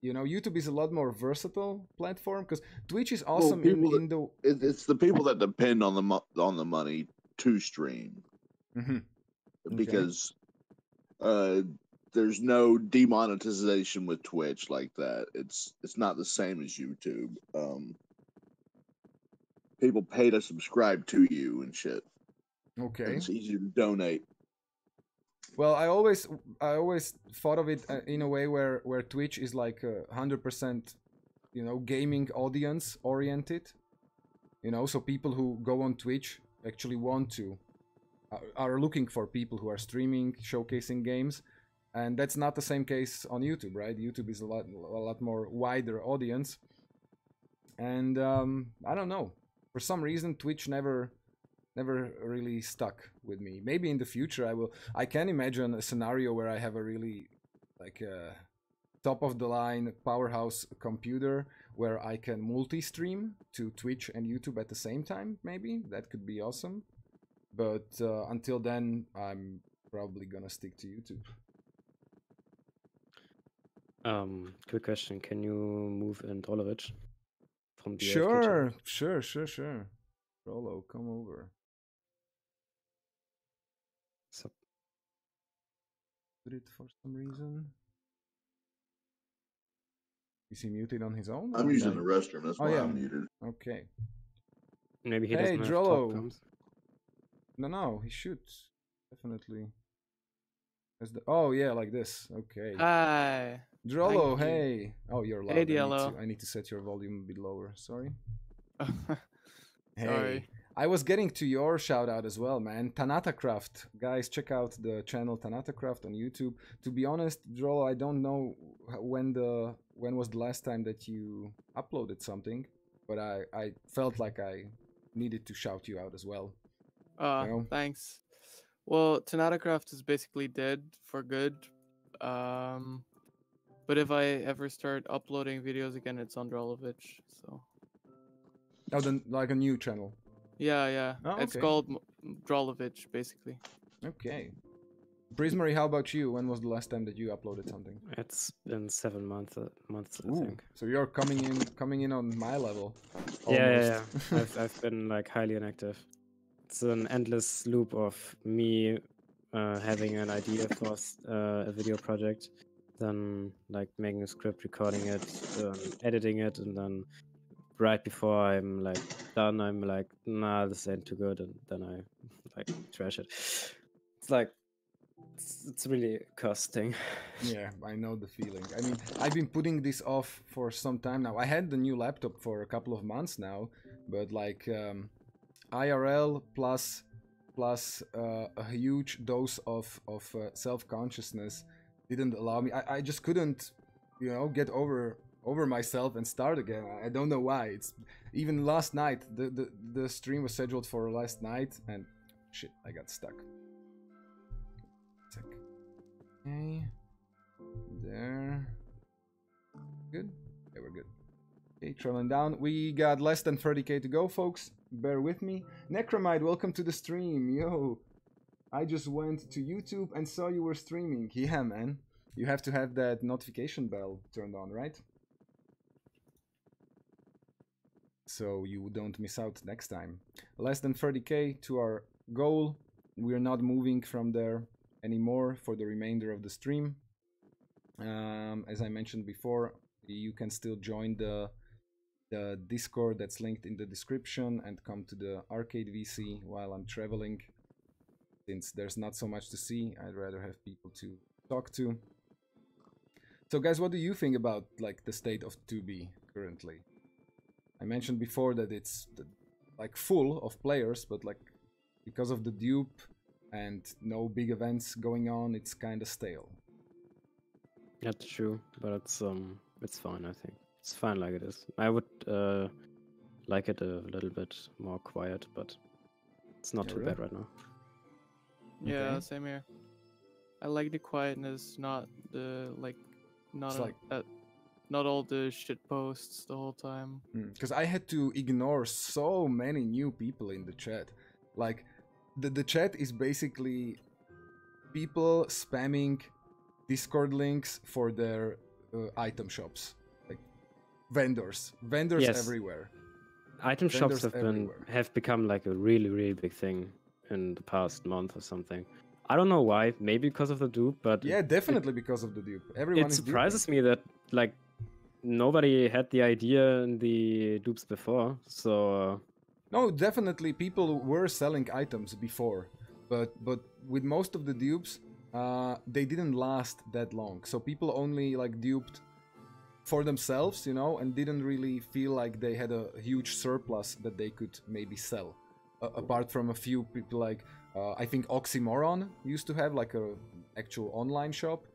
you know, YouTube is a lot more versatile platform, because Twitch is awesome it's the people that depend on the money to stream. Mm-hmm. Because there's no demonetization with Twitch like that. It's not the same as YouTube. People pay to subscribe to you and shit. Okay. And it's easy to donate. Well, I always thought of it in a way where Twitch is like 100%, you know, gaming audience oriented. You know, so people who go on Twitch actually want to are looking for people who are streaming, showcasing games, and that's not the same case on YouTube, right? YouTube is a lot more wider audience, and I don't know, for some reason Twitch never really stuck with me. Maybe in the future I can imagine a scenario where I have a really like a top of the line powerhouse computer where I can multi-stream to Twitch and YouTube at the same time. Maybe that could be awesome, but until then I'm probably gonna stick to YouTube. Quick question, can you move in Drolovich from the Sure. Rolo, come over. So, Did it for some reason? Is he muted on his own? I'm using the restroom. That's why yeah. I'm muted. Okay. maybe he Hey, doesn't have Drollo. top comms. No, he should definitely. Oh yeah, like this. Okay. Hi. Drollo, thank you. hey. Oh, you're loud. Hey, Dielo. I need to set your volume a bit lower. Sorry. Hey. Sorry. I was getting to your shout out as well, man. TanataCraft. Guys, check out the channel TanataCraft on YouTube. To be honest, Drollo, I don't know when was the last time that you uploaded something, but I felt like I needed to shout you out as well. You know? Thanks. Well, TanataCraft is basically dead for good. But if I ever start uploading videos again, it's on Drolovich, so. Oh, then like a new channel. Yeah. Oh, It's okay. called Drolovich, basically. Okay. Prismary, how about you? When was the last time that you uploaded something? It's been 7 months, I Ooh, think. so you're coming in on my level. Yeah. I've been like highly inactive. It's an endless loop of me having an idea for a video project, then like making a script, recording it, editing it, and then right before I'm like done, I'm like, nah, this ain't too good, and then I like trash it. It's like it's really a cursed thing. Yeah, I know the feeling. I mean, I've been putting this off for some time now. I had the new laptop for a couple of months now, but like IRL plus a huge dose of self-consciousness didn't allow me. I just couldn't, get over myself and start again. I don't know why. It's even last night. The stream was scheduled for last night, and shit, I got stuck. Sec. Okay. There. Good. Okay, we're good. Okay, trolling down. We got less than 30k to go, folks. Bear with me. Necromite, welcome to the stream. Yo. I just went to YouTube and saw you were streaming. Yeah, man. You have to have that notification bell turned on, right? So you don't miss out next time. Less than 30k to our goal. We're not moving from there anymore for the remainder of the stream. As I mentioned before, you can still join the Discord that's linked in the description and come to the arcade VC while I'm traveling. Since there's not so much to see, I'd rather have people to talk to. So guys, what do you think about like the state of 2B currently? I mentioned before that it's like full of players, but like because of the dupe and no big events going on, it's kind of stale. That's true, but it's fine. I think it's fine like it is. I would like it a little bit more quiet, but it's not Yeah, too really? bad right now. Yeah, Okay. same here. I like the quietness, not the like, not It's a- like not all the shit posts the whole time. because I had to ignore so many new people in the chat. Like the chat is basically people spamming Discord links for their item shops, like vendors Yes. everywhere. Item shops Vendors everywhere. have become like a really big thing in the past month or something. I don't know why. Maybe because of the dupe, but Yeah, definitely because of the dupe. Everyone it is surprises duping. me that like nobody had the idea in the dupes before. So No, definitely people were selling items before, but with most of the dupes, they didn't last that long. So people only like duped for themselves, and didn't really feel like they had a huge surplus that they could maybe sell. Apart from a few people like I think Oxymoron used to have like a actual online shop,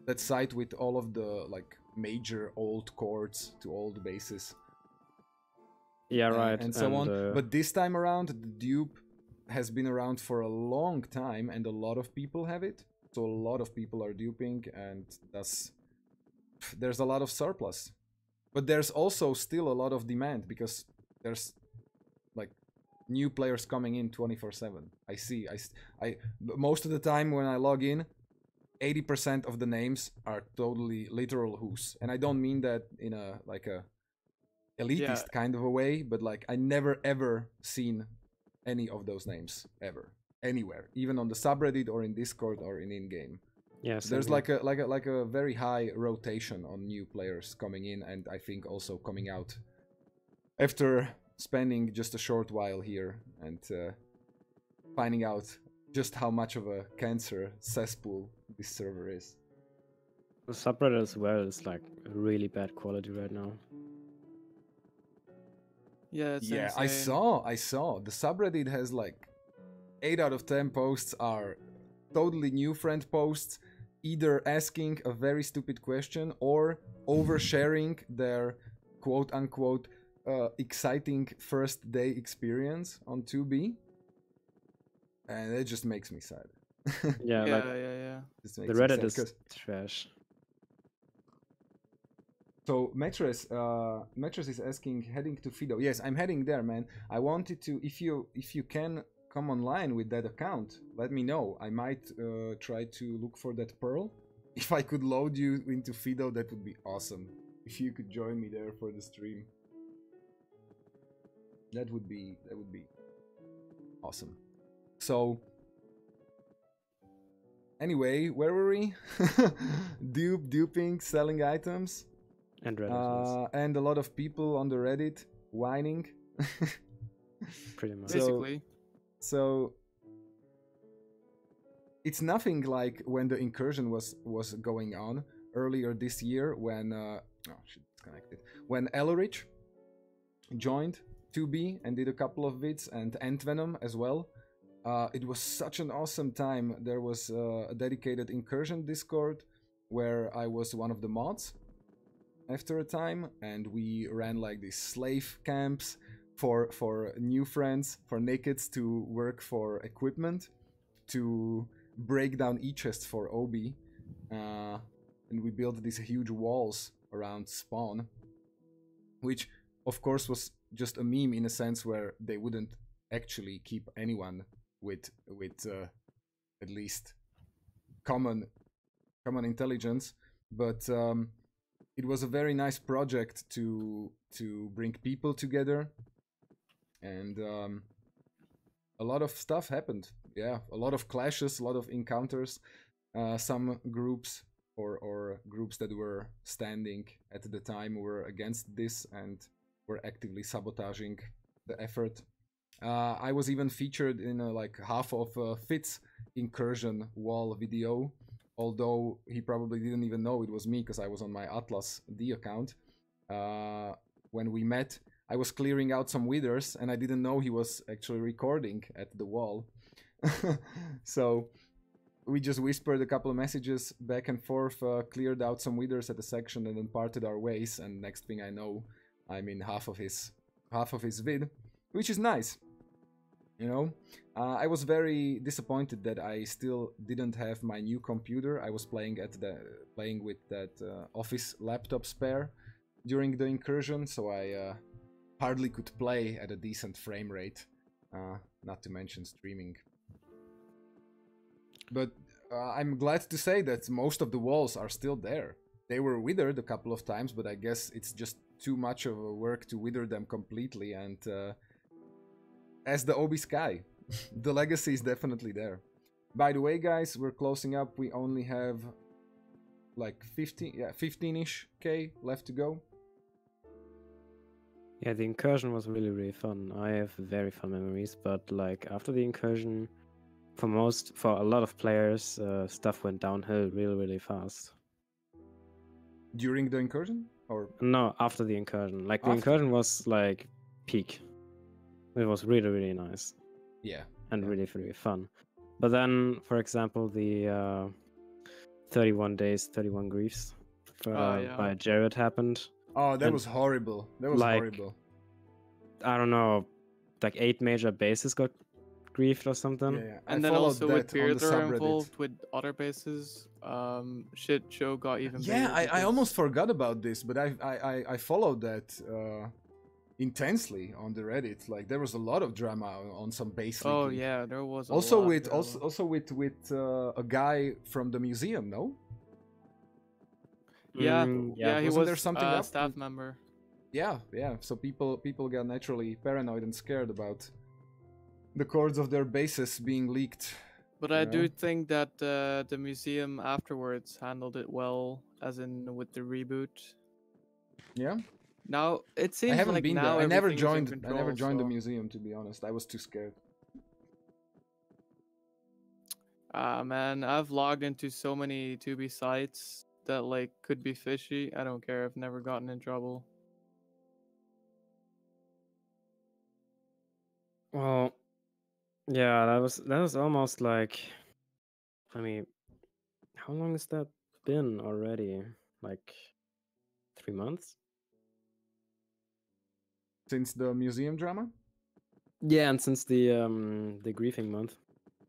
that site with all of the like major old chords to old bases. yeah, right. And so on. But this time around, the dupe has been around for a long time, and a lot of people have it. So a lot of people are duping, and thus there's a lot of surplus. But there's also still a lot of demand because there's like new players coming in 24/7. I see. Most of the time when I log in, 80% of the names are totally literal who's, and I don't mean that in a like a elitist kind of a way, but like I never ever seen any of those names ever anywhere, even on the subreddit or in Discord or in game. Yeah, So there's same here. like a very high rotation on new players coming in, and I think also coming out after spending just a short while here and finding out just how much of a cancer cesspool this server is. The subreddit as well is like really bad quality right now. Yeah, it's Yeah, insane. I saw. The subreddit has like 8 out of 10 posts are totally new friend posts, either asking a very stupid question or oversharing their quote unquote exciting first day experience on 2B. And it just makes me sad. Yeah, like Yeah. Just the makes me Reddit sad, is 'cause- trash. So Mattress is asking, heading to Fido. Yes, I'm heading there, man. I wanted to, if you can come online with that account, let me know. I might try to look for that pearl. If I could load you into Fido, that would be awesome. If you could join me there for the stream, that would be awesome. So anyway, where were we? Duping, selling items. And Reddit, yes. And a lot of people on the Reddit whining. Pretty much. So- Basically. So it's nothing like when the incursion was going on earlier this year when oh shit, disconnected. When Elrich joined 2B and did a couple of vids, and Antvenom as well. It was such an awesome time. There was a dedicated incursion Discord where I was one of the mods after a time, and we ran like these slave camps for new friends, for nakeds to work for equipment, to break down e-chests for Obi, and we built these huge walls around spawn, which of course was just a meme in a sense where they wouldn't actually keep anyone with at least common intelligence, but it was a very nice project to bring people together, and a lot of stuff happened. Yeah, a lot of clashes, a lot of encounters. Some groups or groups that were standing at the time were against this and were actively sabotaging the effort. I was even featured in like half of Fitz incursion wall video, although he probably didn't even know it was me because I was on my Atlas D account. When we met, I was clearing out some withers and I didn't know he was actually recording at the wall. So we just whispered a couple of messages back and forth, cleared out some withers at the section, and then parted our ways. And next thing I know, I'm in half of his vid, which is nice. You know, I was very disappointed that I still didn't have my new computer. I was playing with that office laptop spare during the incursion, so I hardly could play at a decent frame rate. Not to mention streaming. But I'm glad to say that most of the walls are still there. They were withered a couple of times, but I guess it's just too much of a work to wither them completely. And as the Obi Sky, the legacy is definitely there. By the way, guys, we're closing up. We only have like 15-ish K left to go. Yeah, the incursion was really fun. I have very fun memories, but like after the incursion, for a lot of players, stuff went downhill really fast. During the incursion? Or No, after the incursion. Like the After? incursion was like peak. It was really nice yeah. and Yeah. really fun. But then, for example, the 31 days, 31 griefs Yeah. by Jared happened. Oh, that And, was horrible. That was like, horrible. I don't know, like 8 major bases got griefed or something. Yeah. And I then followed also with that on the Bearder subreddit. involved with other bases, shit show got even Yeah, bigger. I because- almost forgot about this, but I followed that intensely on the Reddit. Like there was a lot of drama on some base Oh leaking. yeah, there was a Also lot, with yeah. also with a guy from the museum, no? Yeah, Yeah. he Wasn't was there something a up staff with- member. Yeah. So people got naturally paranoid and scared about the codes of their bases being leaked. But you I know? do think that the museum afterwards handled it well, as in with the reboot. Yeah. Now it seems I haven't like been now there. I never everything is in joined. I control, never joined the so- museum, to be honest. I was too scared. Man, I've logged into so many 2B sites that like could be fishy. I don't care. I've never gotten in trouble. Well, yeah, that was almost like, I mean, how long has that been already? Like 3 months? Since the museum drama. Yeah, and since the griefing month.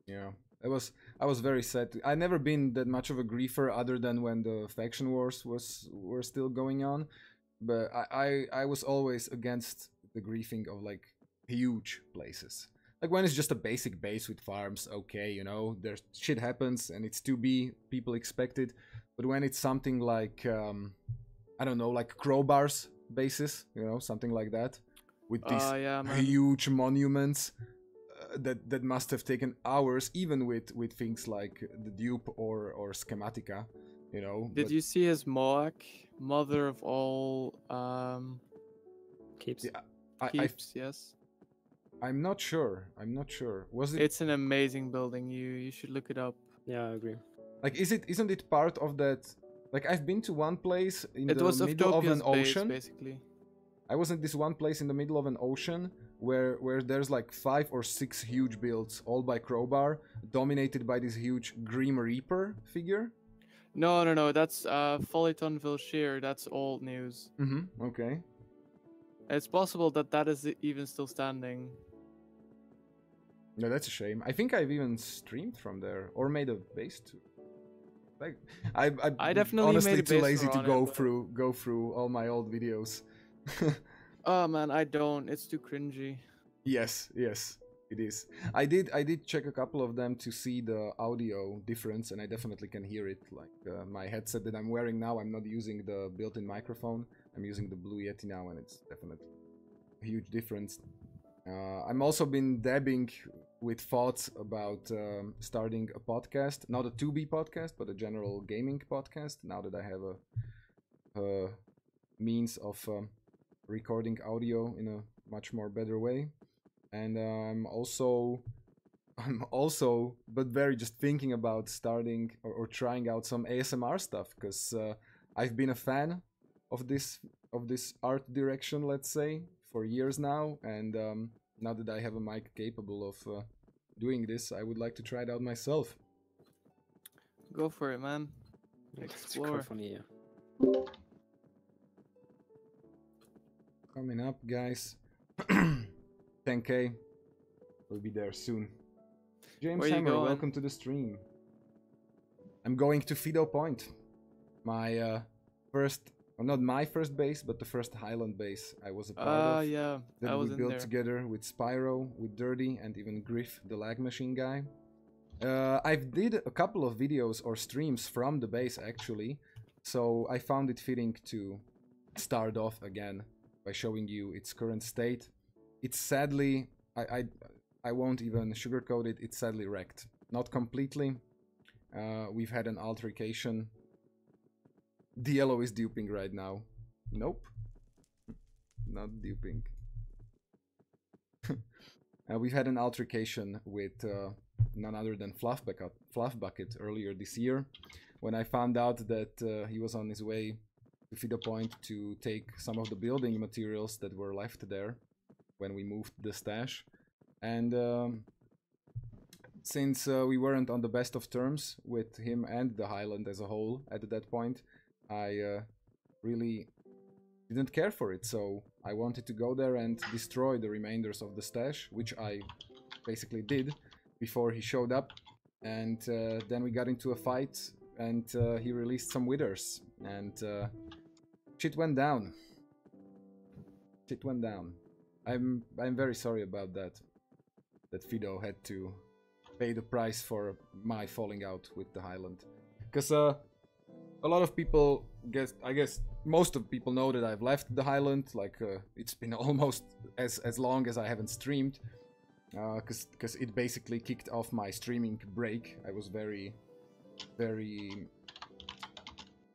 Yeah, I was very sad. I never been that much of a griefer other than when the faction wars were still going on, but I was always against the griefing of like huge places. Like when it's just a basic base with farms, okay, you know, there's shit happens and it's to be, people expect it. But when it's something like I don't know, like Crowbar's bases, you know, something like that, with these Yeah, man. huge monuments that must have taken hours, even with things like the dupe or schematica, you know. Did you see his Moak, mother of all Keeps. Yeah, Keeps, yes. I'm not sure. I'm not sure. Was it It's an amazing building. You should look it up. Yeah, I agree. like? Isn't it part of that? Like I've been to one place in It the was middle of Octopia's an base, ocean. basically. I was in this one place in the middle of an ocean where there's like 5 or 6 huge builds, all by Crowbar, dominated by this huge Grim Reaper figure. No. That's Folleton Vilshire. That's old news. Mm-hmm. Okay. It's possible that is even still standing. No, that's a shame. I think I've even streamed from there or made a base too. Like I definitely honestly made a too base lazy to on go it, but- go through all my old videos. Oh man, I don't. It's too cringy. Yes, it is. I did check a couple of them to see the audio difference, and I definitely can hear it. Like my headset that I'm wearing now, I'm not using the built-in microphone. I'm using the Blue Yeti now, and it's definitely a huge difference. I'm also been dabbing with thoughts about starting a podcast, not a 2B podcast, but a general gaming podcast. Now that I have a means of recording audio in a much more better way. And I'm also, but very just thinking about starting or trying out some ASMR stuff, because I've been a fan of this art direction, let's say, for years now, and now that I have a mic capable of doing this, I would like to try it out myself. Go for it, man. It's quite Explore. funny, yeah. Coming up, guys. 10k. We'll be there soon. James Where you Hammer, going? welcome to the stream. I'm going to Fido Point. My first, well, not my first base, but the first Highland base I was a part of. Yeah. That I we was in built there. together with Spyro, with Dirty, and even Griff, the lag machine guy. I've did a couple of videos or streams from the base, actually, so I found it fitting to start off again by showing you its current state. It's sadly, I won't even sugarcoat it, it's sadly wrecked. Not completely. We've had an altercation. Dielo is duping right now. Nope. Not duping. We've had an altercation with none other than Fluff Bucket earlier this year, when I found out that he was on his way to Fido Point to take some of the building materials that were left there when we moved the stash. And since we weren't on the best of terms with him and the Highland as a whole at that point, I really didn't care for it, so I wanted to go there and destroy the remainders of the stash, which I basically did before he showed up. And then we got into a fight, and he released some withers, and shit went down. Shit went down. I'm very sorry about that. That Fido had to pay the price for my falling out with the Highland, because a lot of people I guess most of people know that I've left the Highland. Like it's been almost as long as I haven't streamed, because it basically kicked off my streaming break. I was very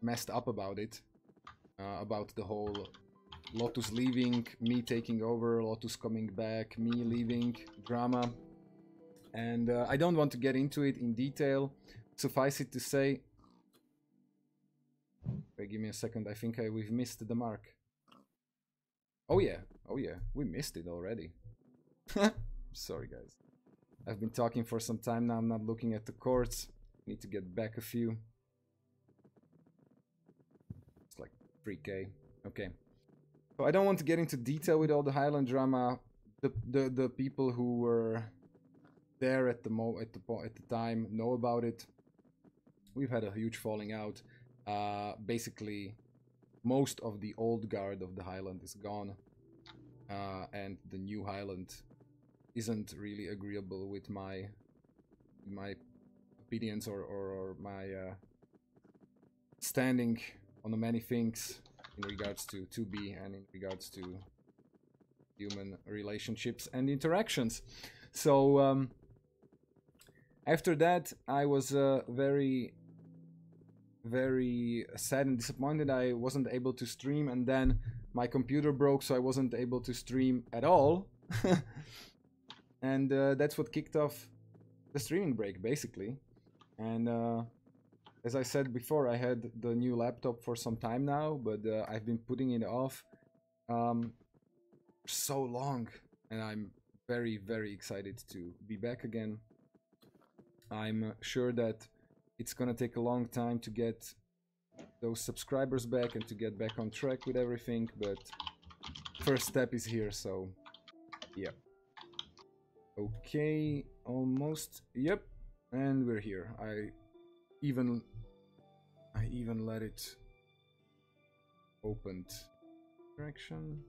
messed up about it, about the whole Lotus leaving, me taking over, Lotus coming back, me leaving drama. And I don't want to get into it in detail. Suffice it to say... Wait, give me a second. I think we've missed the mark. Oh yeah, we missed it already. Sorry, guys. I've been talking for some time now. I'm not looking at the chords. Need to get back a few. It's like 3k. Okay. So I don't want to get into detail with all the Highland drama. The people who were there at the time know about it. We've had a huge falling out. Basically, most of the old guard of the Highland is gone, and the new Highland isn't really agreeable with my opinions or my standing on the many things in regards to 2B and in regards to human relationships and interactions. So after that, I was very very sad and disappointed I wasn't able to stream, and then my computer broke, so I wasn't able to stream at all. And that's what kicked off the streaming break, basically. And as I said before, I had the new laptop for some time now, but I've been putting it off so long, and I'm very, very excited to be back again. I'm sure that it's gonna take a long time to get those subscribers back and to get back on track with everything, but first step is here, so yeah. Okay, almost. Yep, and we're here. I even let it opened. Direction.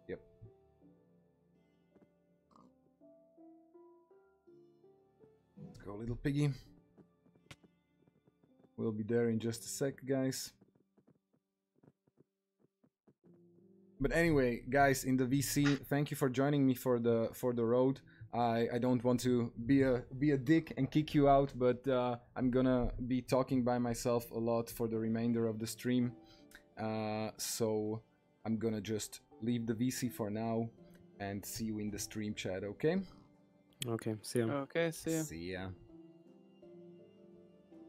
Yep. Let's go, little piggy. We'll be there in just a sec, guys. But anyway, guys, in the VC, thank you for joining me for the road. I don't want to be a dick and kick you out, but I'm gonna be talking by myself a lot for the remainder of the stream. So I'm gonna just leave the VC for now and see you in the stream chat, okay? Okay, see ya. Okay, see ya. See ya.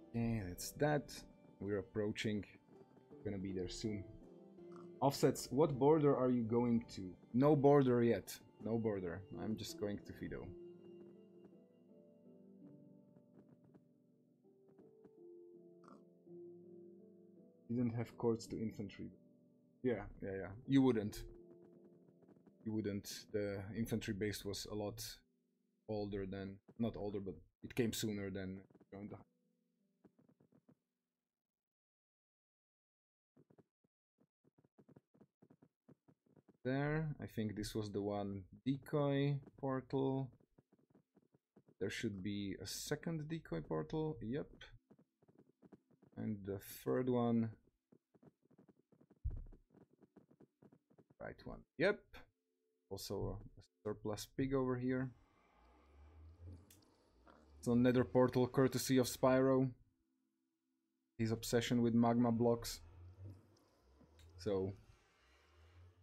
Okay, that's that. We're approaching. Gonna be there soon. Offsets, what border are you going to? No border yet. No border. I'm just going to Fido. Didn't have courts to infantry. Yeah. You wouldn't. You wouldn't. The infantry base was a lot older than... Not older, but it came sooner than joined the... There, I think this was the one decoy portal. There should be a second decoy portal, yep. And the third one. Right one, yep. Also a surplus pig over here. It's another portal courtesy of Spyro. His obsession with magma blocks. So...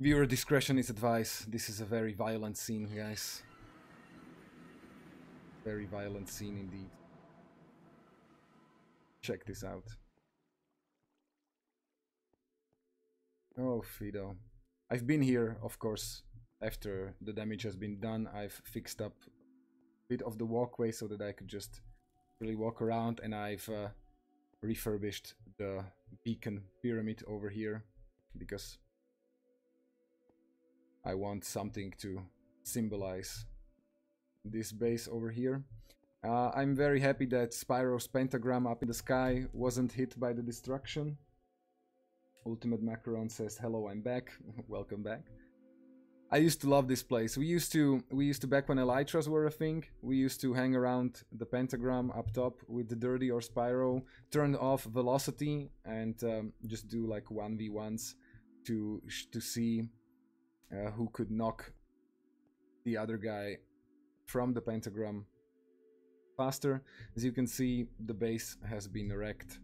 Viewer discretion is advised. This is a very violent scene, guys. Very violent scene indeed. Check this out. Oh, Fido. I've been here, of course, after the damage has been done. I've fixed up a bit of the walkway so that I could just really walk around, and I've refurbished the beacon pyramid over here because I want something to symbolize this base over here. I'm very happy that Spyro's pentagram up in the sky wasn't hit by the destruction. Ultimate Macaron says, hello, I'm back. Welcome back. I used to love this place. We used to back when Elytras were a thing, we used to hang around the pentagram up top with the Dirty or Spyro, turn off velocity and just do like 1v1s to see who could knock the other guy from the pentagram faster. As you can see, the base has been wrecked.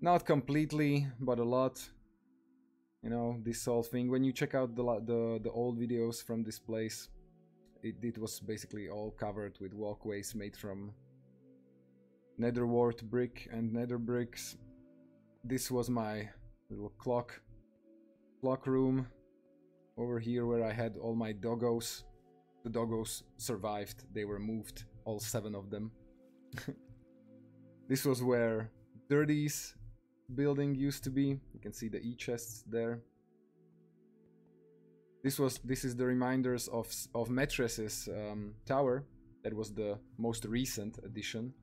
Not completely, but a lot. You know, this whole thing. When you check out the old videos from this place, it was basically all covered with walkways made from netherwort brick and nether bricks. This was my little clock room. Over here where I had all my doggos. The doggos survived. They were moved. All 7 of them. This was where Dirty's building used to be. You can see the E-chests there. This is the reminders of Metres's tower. That was the most recent addition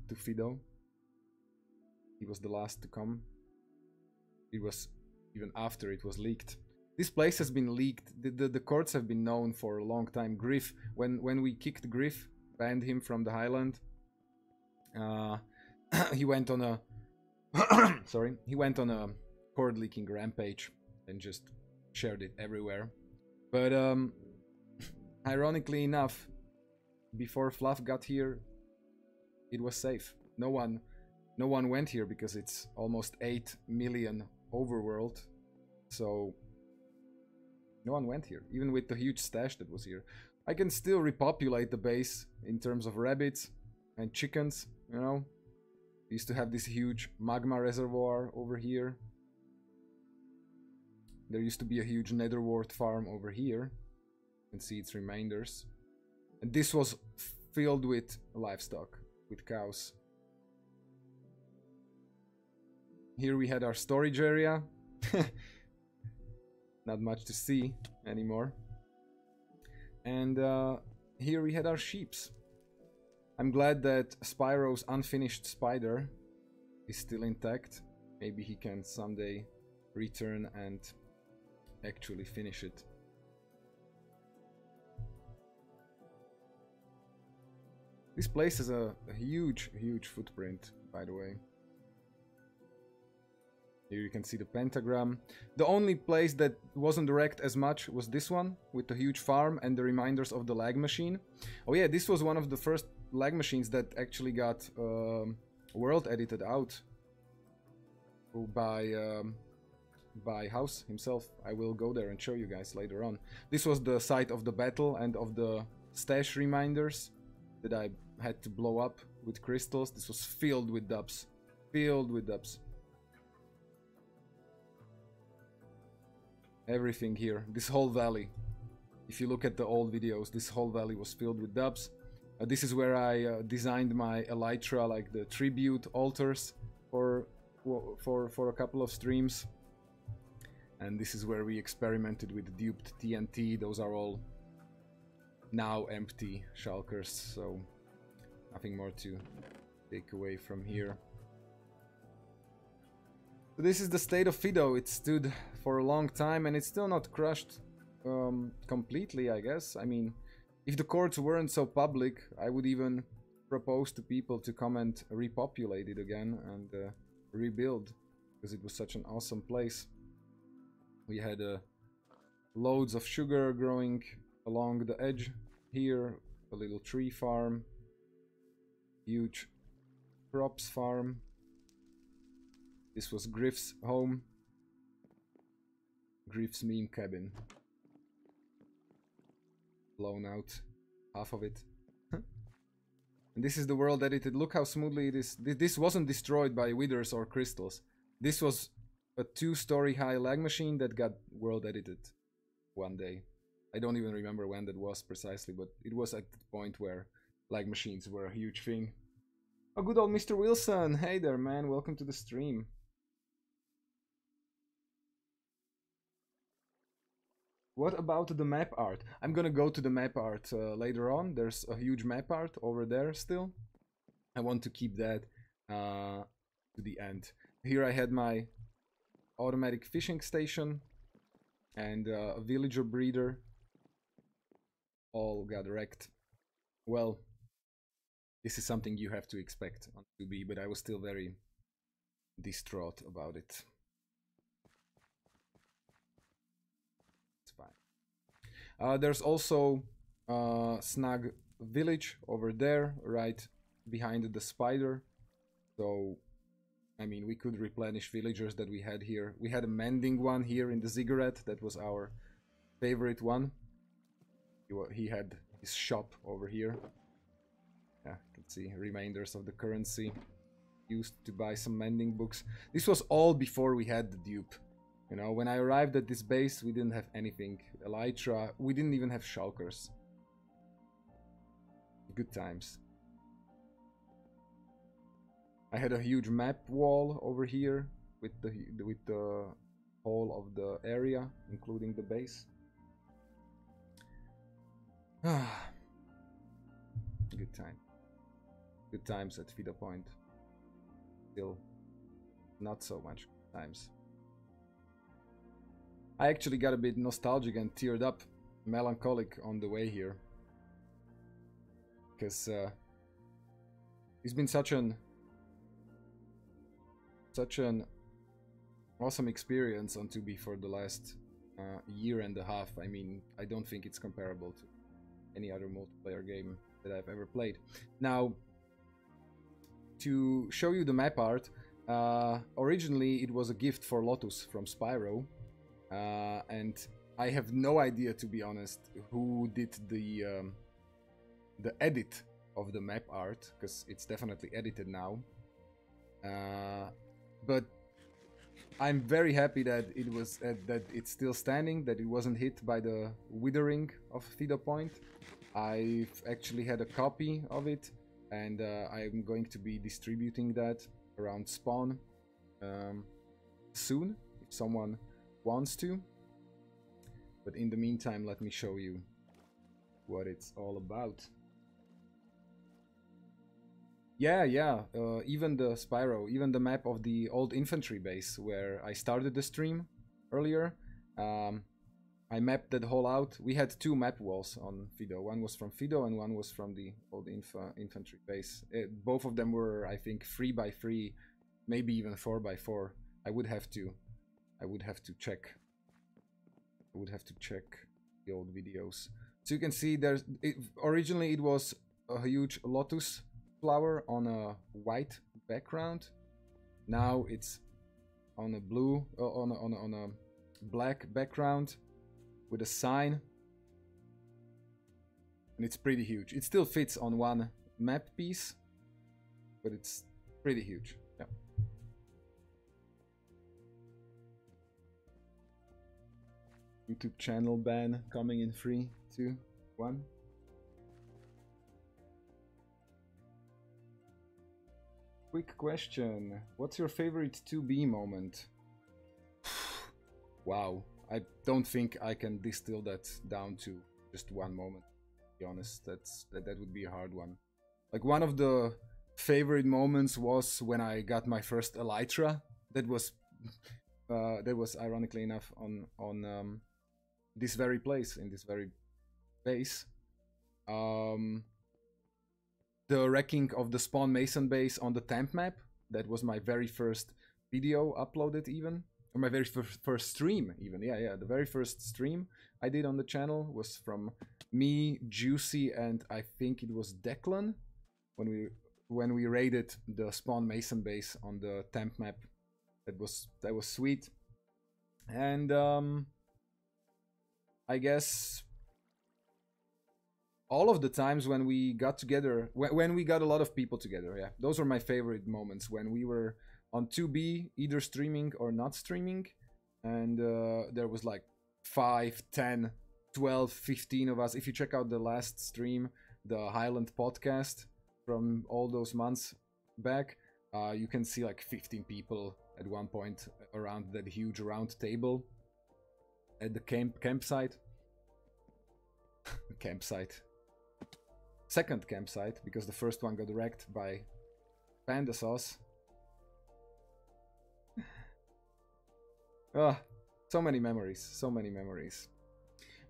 to Fido. He was the last to come. It was even after it was leaked. This place has been leaked. The courts have been known for a long time. Griff, when we kicked Griff, banned him from the Highland, he went on a he went on a court leaking rampage and just shared it everywhere. But ironically enough, before Fluff got here, it was safe. No one no one went here because it's almost 8 million overworld. So no one went here, even with the huge stash that was here. I can still repopulate the base in terms of rabbits and chickens, you know. We used to have this huge magma reservoir over here. There used to be a huge netherwort farm over here. You can see its remainders. And this was filled with livestock, with cows. Here we had our storage area. Not much to see anymore. And here we had our sheeps. I'm glad that Spyro's unfinished spider is still intact. Maybe he can someday return and actually finish it. This place has a huge, huge footprint, by the way. Here you can see the pentagram. The only place that wasn't wrecked as much was this one, with the huge farm and the reminders of the lag machine. Oh yeah, this was one of the first lag machines that actually got world edited out by House himself. I will go there and show you guys later on. This was the site of the battle and of the stash reminders that I had to blow up with crystals. This was filled with dubs. Filled with dubs. Everything here, this whole valley. If you look at the old videos, this whole valley was filled with dubs. This is where I designed my elytra, like the tribute altars for a couple of streams. And this is where we experimented with duped TNT. Those are all now empty shulkers, so nothing more to take away from here. So this is the state of Fido. It stood for a long time and it's still not crushed completely, I guess. I mean, if the courts weren't so public, I would even propose to people to come and repopulate it again and rebuild, because it was such an awesome place. We had loads of sugar growing along the edge here, a little tree farm, huge crops farm. This was Griff's home, Griff's meme cabin. Blown out, half of it. And this is the world edited. Look how smoothly it is. This wasn't destroyed by withers or crystals. This was a 2-story high lag machine that got world edited one day. I don't even remember when that was precisely, but it was at the point where lag machines were a huge thing. Oh, good old Mr. Wilson. Hey there, man. Welcome to the stream. What about the map art? I'm gonna go to the map art later on. There's a huge map art over there still. I want to keep that to the end. Here I had my automatic fishing station and a villager breeder. All got wrecked. Well, this is something you have to expect on 2B, but I was still very distraught about it. There's also Snug Village over there, right behind the spider. So, I mean, we could replenish villagers that we had here. We had a mending one here in the ziggurat. That was our favorite one. He had his shop over here. Yeah, you can see remainders of the currency used to buy some mending books. This was all before we had the dupe. You know, when I arrived at this base, we didn't have anything. Elytra, we didn't even have shulkers. Good times. I had a huge map wall over here with the whole of the area, including the base. Good time. Good times at Fido Point. Still, not so much times. I actually got a bit nostalgic and teared up, melancholic on the way here. Because it's been such an awesome experience on 2B for the last year and a half. I mean, I don't think it's comparable to any other multiplayer game that I've ever played. Now, to show you the map art, originally it was a gift for Lotus from Spyro, and I have no idea, to be honest, who did the edit of the map art, because it's definitely edited now. But I'm very happy that it was that it's still standing, that it wasn't hit by the withering of Fido Point. I've actually had a copy of it, and I'm going to be distributing that around spawn soon, if someone wants to. But in the meantime, let me show you what it's all about. Yeah, even the Spyro, even the map of the old infantry base where I started the stream earlier, I mapped that whole out. We had two map walls on Fido. One was from Fido and one was from the old infantry base. Both of them were, I think, 3x3, maybe even 4x4. I would have to check. I would have to check the old videos. So you can see originally it was a huge lotus flower on a white background. Now it's on a blue, on a black background with a sign, and it's pretty huge. It still fits on one map piece, but it's pretty huge. Yeah. YouTube channel ban coming in 3, 2, 1. Quick question. What's your favorite 2B moment? Wow. I don't think I can distill that down to just one moment, to be honest. That would be a hard one. Like, one of the favorite moments was when I got my first Elytra. That was ironically enough on this very place, in this very base. The wrecking of the Spawn Mason base on the temp map. That was my very first video uploaded, even. Or my very first stream, even. Yeah, the very first stream I did on the channel was from me, Juicy, and I think it was Declan, when we raided the Spawn Mason base on the temp map. That was sweet. And I guess all of the times when we got together, when we got a lot of people together, yeah, those are my favorite moments, when we were on 2B, either streaming or not streaming, and there was like 5, 10, 12, 15 of us. If you check out the last stream, the Highland podcast from all those months back, you can see like 15 people at one point around that huge round table at the campsite. Campsite. Second campsite, because the first one got wrecked by Panda Sauce. Ah, so many memories,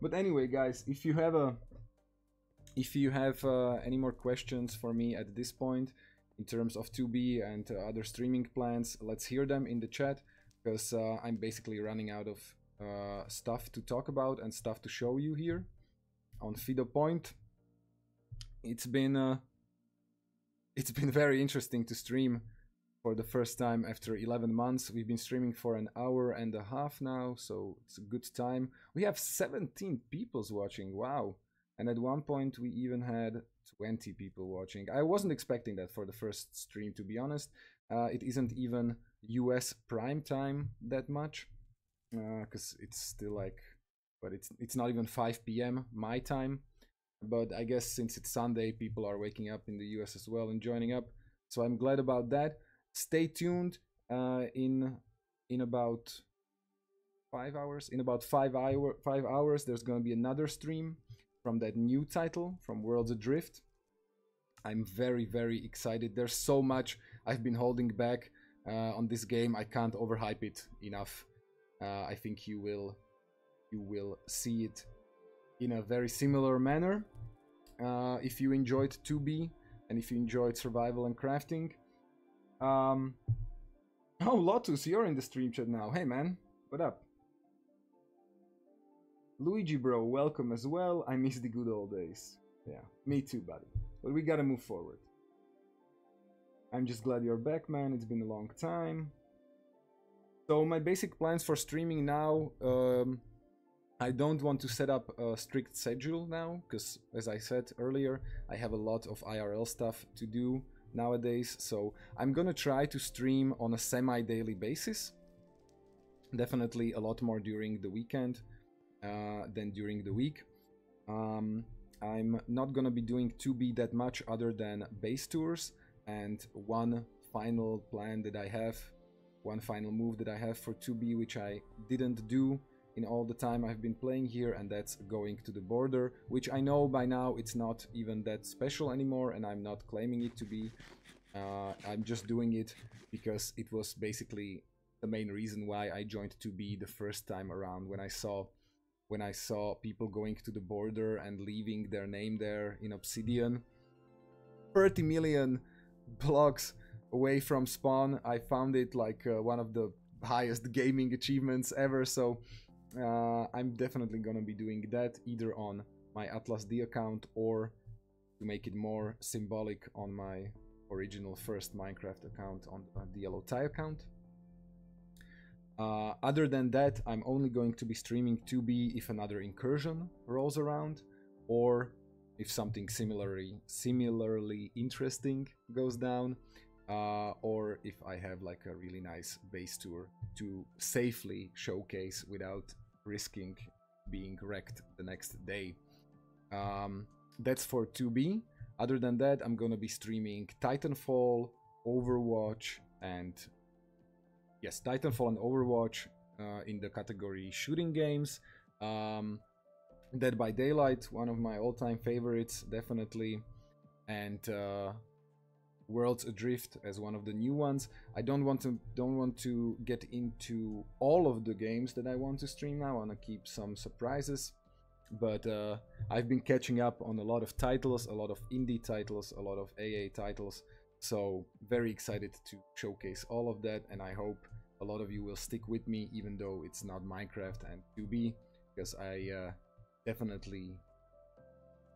But anyway, guys, if you have any more questions for me at this point in terms of 2B and other streaming plans, let's hear them in the chat, because I'm basically running out of stuff to talk about and stuff to show you here on Fido Point. It's been very interesting to stream for the first time after 11 months. We've been streaming for an hour and a half now, so it's a good time. We have 17 people watching, wow. And at one point we even had 20 people watching. I wasn't expecting that for the first stream, to be honest. It isn't even US prime time that much, because it's still like, but it's not even 5 p.m. my time. But I guess since it's Sunday, people are waking up in the US as well and joining up. So I'm glad about that. Stay tuned. In about 5 hours. In about 5 hours, there's gonna be another stream from that new title, from Worlds Adrift. I'm very, very excited. There's so much I've been holding back on this game. I can't overhype it enough. I think you will see it in a very similar manner. If you enjoyed 2B and if you enjoyed survival and crafting. Oh, Lotus, you're in the stream chat now. Hey man, what up? Luigi bro, welcome as well. I miss the good old days. Yeah, me too, buddy. But we gotta move forward. I'm just glad you're back, man. It's been a long time. So my basic plans for streaming now, I don't want to set up a strict schedule now, because as I said earlier, I have a lot of IRL stuff to do nowadays. So I'm gonna try to stream on a semi-daily basis. Definitely a lot more during the weekend than during the week. I'm not gonna be doing 2B that much other than base tours, and one final plan that I have, one final move that I have for 2B, which I didn't do in all the time I've been playing here, and that's going to the border, which I know by now it's not even that special anymore, and I'm not claiming it to be. I'm just doing it because it was basically the main reason why I joined 2B the first time around, when I saw people going to the border and leaving their name there in Obsidian 30 million blocks away from spawn. I found it like one of the highest gaming achievements ever, so I'm definitely gonna be doing that either on my Atlas D account or, to make it more symbolic, on my original first Minecraft account, on the Dielo Tai account. Other than that, I'm only going to be streaming 2B if another incursion rolls around, or if something similarly interesting goes down, or if I have like a really nice base tour to safely showcase without risking being wrecked the next day. That's for 2B. Other than that, I'm gonna be streaming Titanfall, Overwatch, and yes, Titanfall and Overwatch in the category shooting games. Dead by Daylight, one of my all-time favorites, definitely, and Worlds Adrift as one of the new ones. I don't want to get into all of the games that I want to stream now. I want to keep some surprises, but I've been catching up on a lot of titles, a lot of indie titles, a lot of AA titles, so very excited to showcase all of that, and I hope a lot of you will stick with me, even though it's not Minecraft and 2B, because I definitely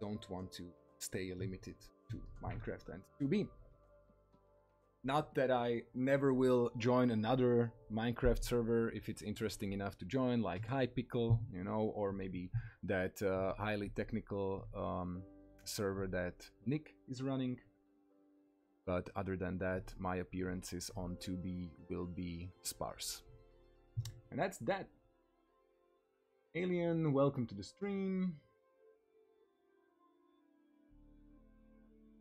don't want to stay limited to Minecraft and 2B. Not that I never will join another Minecraft server if it's interesting enough to join, like Hypickle, you know, or maybe that highly technical server that Nick is running. But other than that, my appearances on 2B will be sparse. And that's that. Alien, welcome to the stream.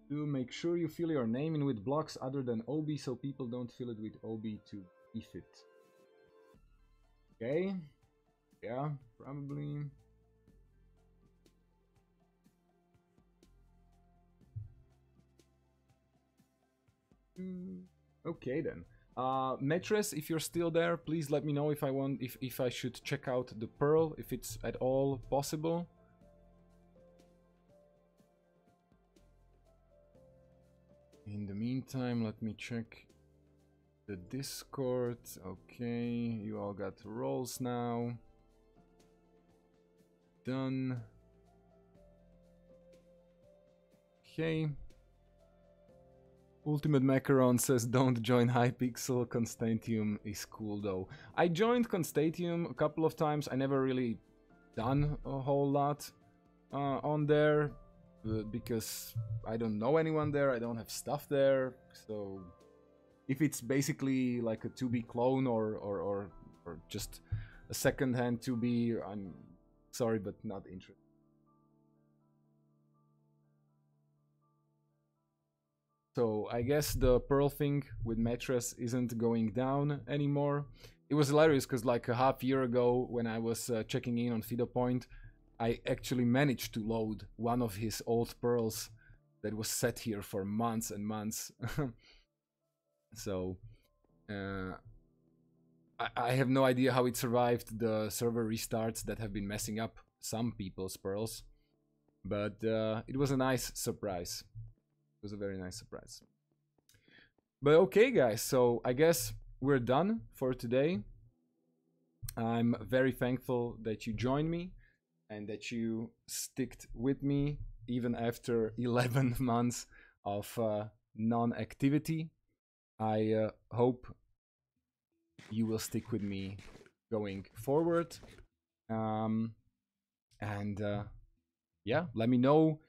Do make sure you fill your name in with blocks other than OB, so people don't fill it with OB to beef it. Okay. Yeah, probably. Okay then. Metres, if you're still there, please let me know if I should check out the Pearl, if it's at all possible. In the meantime, let me check the Discord. Okay, you all got roles now. Done. Okay. Ultimate Macaron says don't join Hypixel, Constantium is cool though. I joined Constantium a couple of times. I never really done a whole lot on there because I don't know anyone there, I don't have stuff there, so if it's basically like a 2B clone or just a second-hand 2B, I'm sorry but not interested. So I guess the Pearl thing with Metres isn't going down anymore. It was hilarious because like a half year ago when I was checking in on Fido Point, I actually managed to load one of his old Pearls that was set here for months and months. So I have no idea how it survived the server restarts that have been messing up some people's Pearls, but it was a nice surprise. It was a very nice surprise. But okay guys, so I guess we're done for today. I'm very thankful that you joined me and that you sticked with me even after 11 months of non-activity. I hope you will stick with me going forward. And yeah, let me know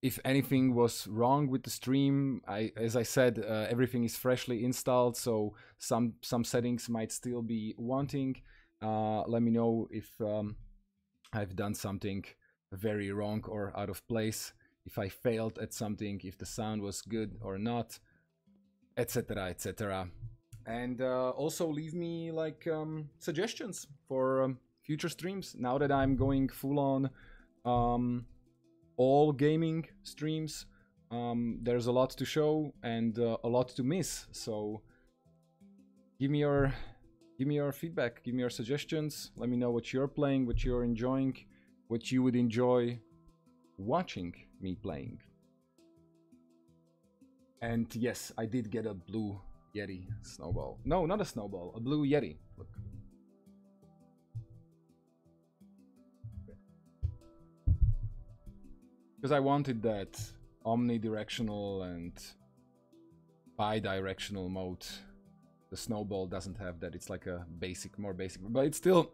if anything was wrong with the stream. As I said, everything is freshly installed, so some settings might still be wanting. Let me know if I've done something very wrong or out of place, if I failed at something, if the sound was good or not, etc, etc. And also leave me like suggestions for future streams. Now that I'm going full on all gaming streams, there's a lot to show and a lot to miss. So give me your feedback, give me your suggestions. Let me know what you're playing, what you're enjoying, what you would enjoy watching me playing. And yes, I did get a blue Yeti snowball. No, not a snowball, a blue Yeti. Look. Because I wanted that omnidirectional and bi-directional mode. The snowball doesn't have that. It's like a basic, more basic, but it's still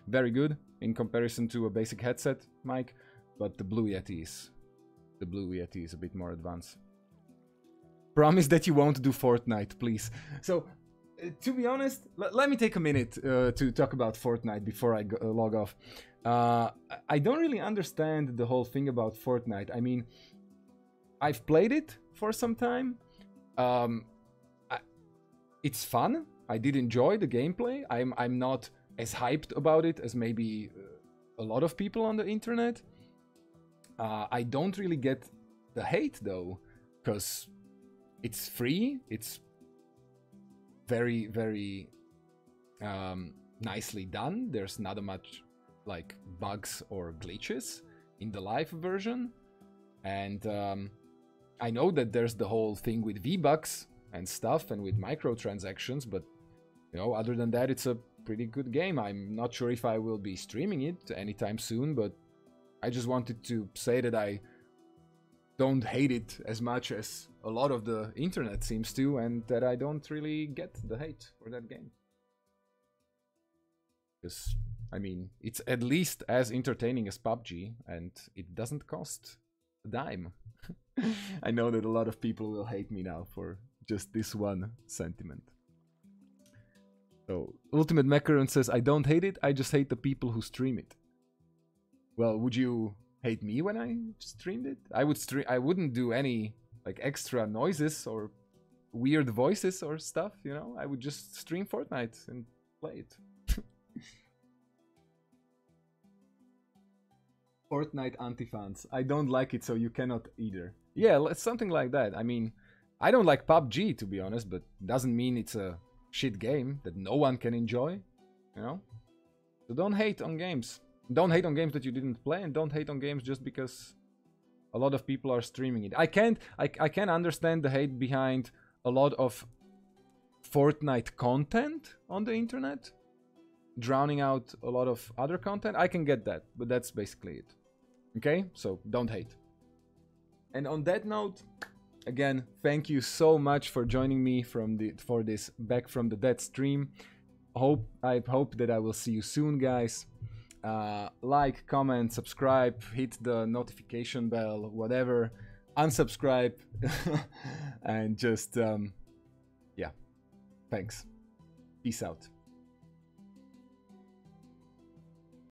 very good in comparison to a basic headset mic. But the blue Yeti is a bit more advanced. Promise that you won't do Fortnite, please. So, to be honest, let me take a minute to talk about Fortnite before I log off. I don't really understand the whole thing about Fortnite. I mean, I've played it for some time. It's fun. I did enjoy the gameplay. I'm not as hyped about it as maybe a lot of people on the internet. I don't really get the hate though, because it's free. It's very, very nicely done. There's not a much like bugs or glitches in the live version. And I know that there's the whole thing with V-Bucks and stuff and with microtransactions, but you know, other than that, it's a pretty good game. I'm not sure if I will be streaming it anytime soon, but I just wanted to say that I don't hate it as much as a lot of the internet seems to, and that I don't really get the hate for that game. Because, I mean, it's at least as entertaining as PUBG, and it doesn't cost a dime. I know that a lot of people will hate me now for just this one sentiment. So, Ultimate Macaron says, I don't hate it, I just hate the people who stream it. Well, would you hate me when I streamed it? I wouldn't do any like extra noises or weird voices or stuff, you know? I would just stream Fortnite and play it. Fortnite anti-fans. I don't like it, so you cannot either. Yeah, something like that. I mean, I don't like PUBG, to be honest, but doesn't mean it's a shit game that no one can enjoy, you know? So don't hate on games. Don't hate on games that you didn't play, and don't hate on games just because a lot of people are streaming it. I can understand the hate behind a lot of Fortnite content on the internet, drowning out a lot of other content. I can get that, but that's basically it. Okay, so don't hate. And on that note, again, thank you so much for joining me for this Back from the Dead stream. I hope that I will see you soon, guys. Like, comment, subscribe, hit the notification bell, whatever, unsubscribe, and just yeah, thanks, peace out.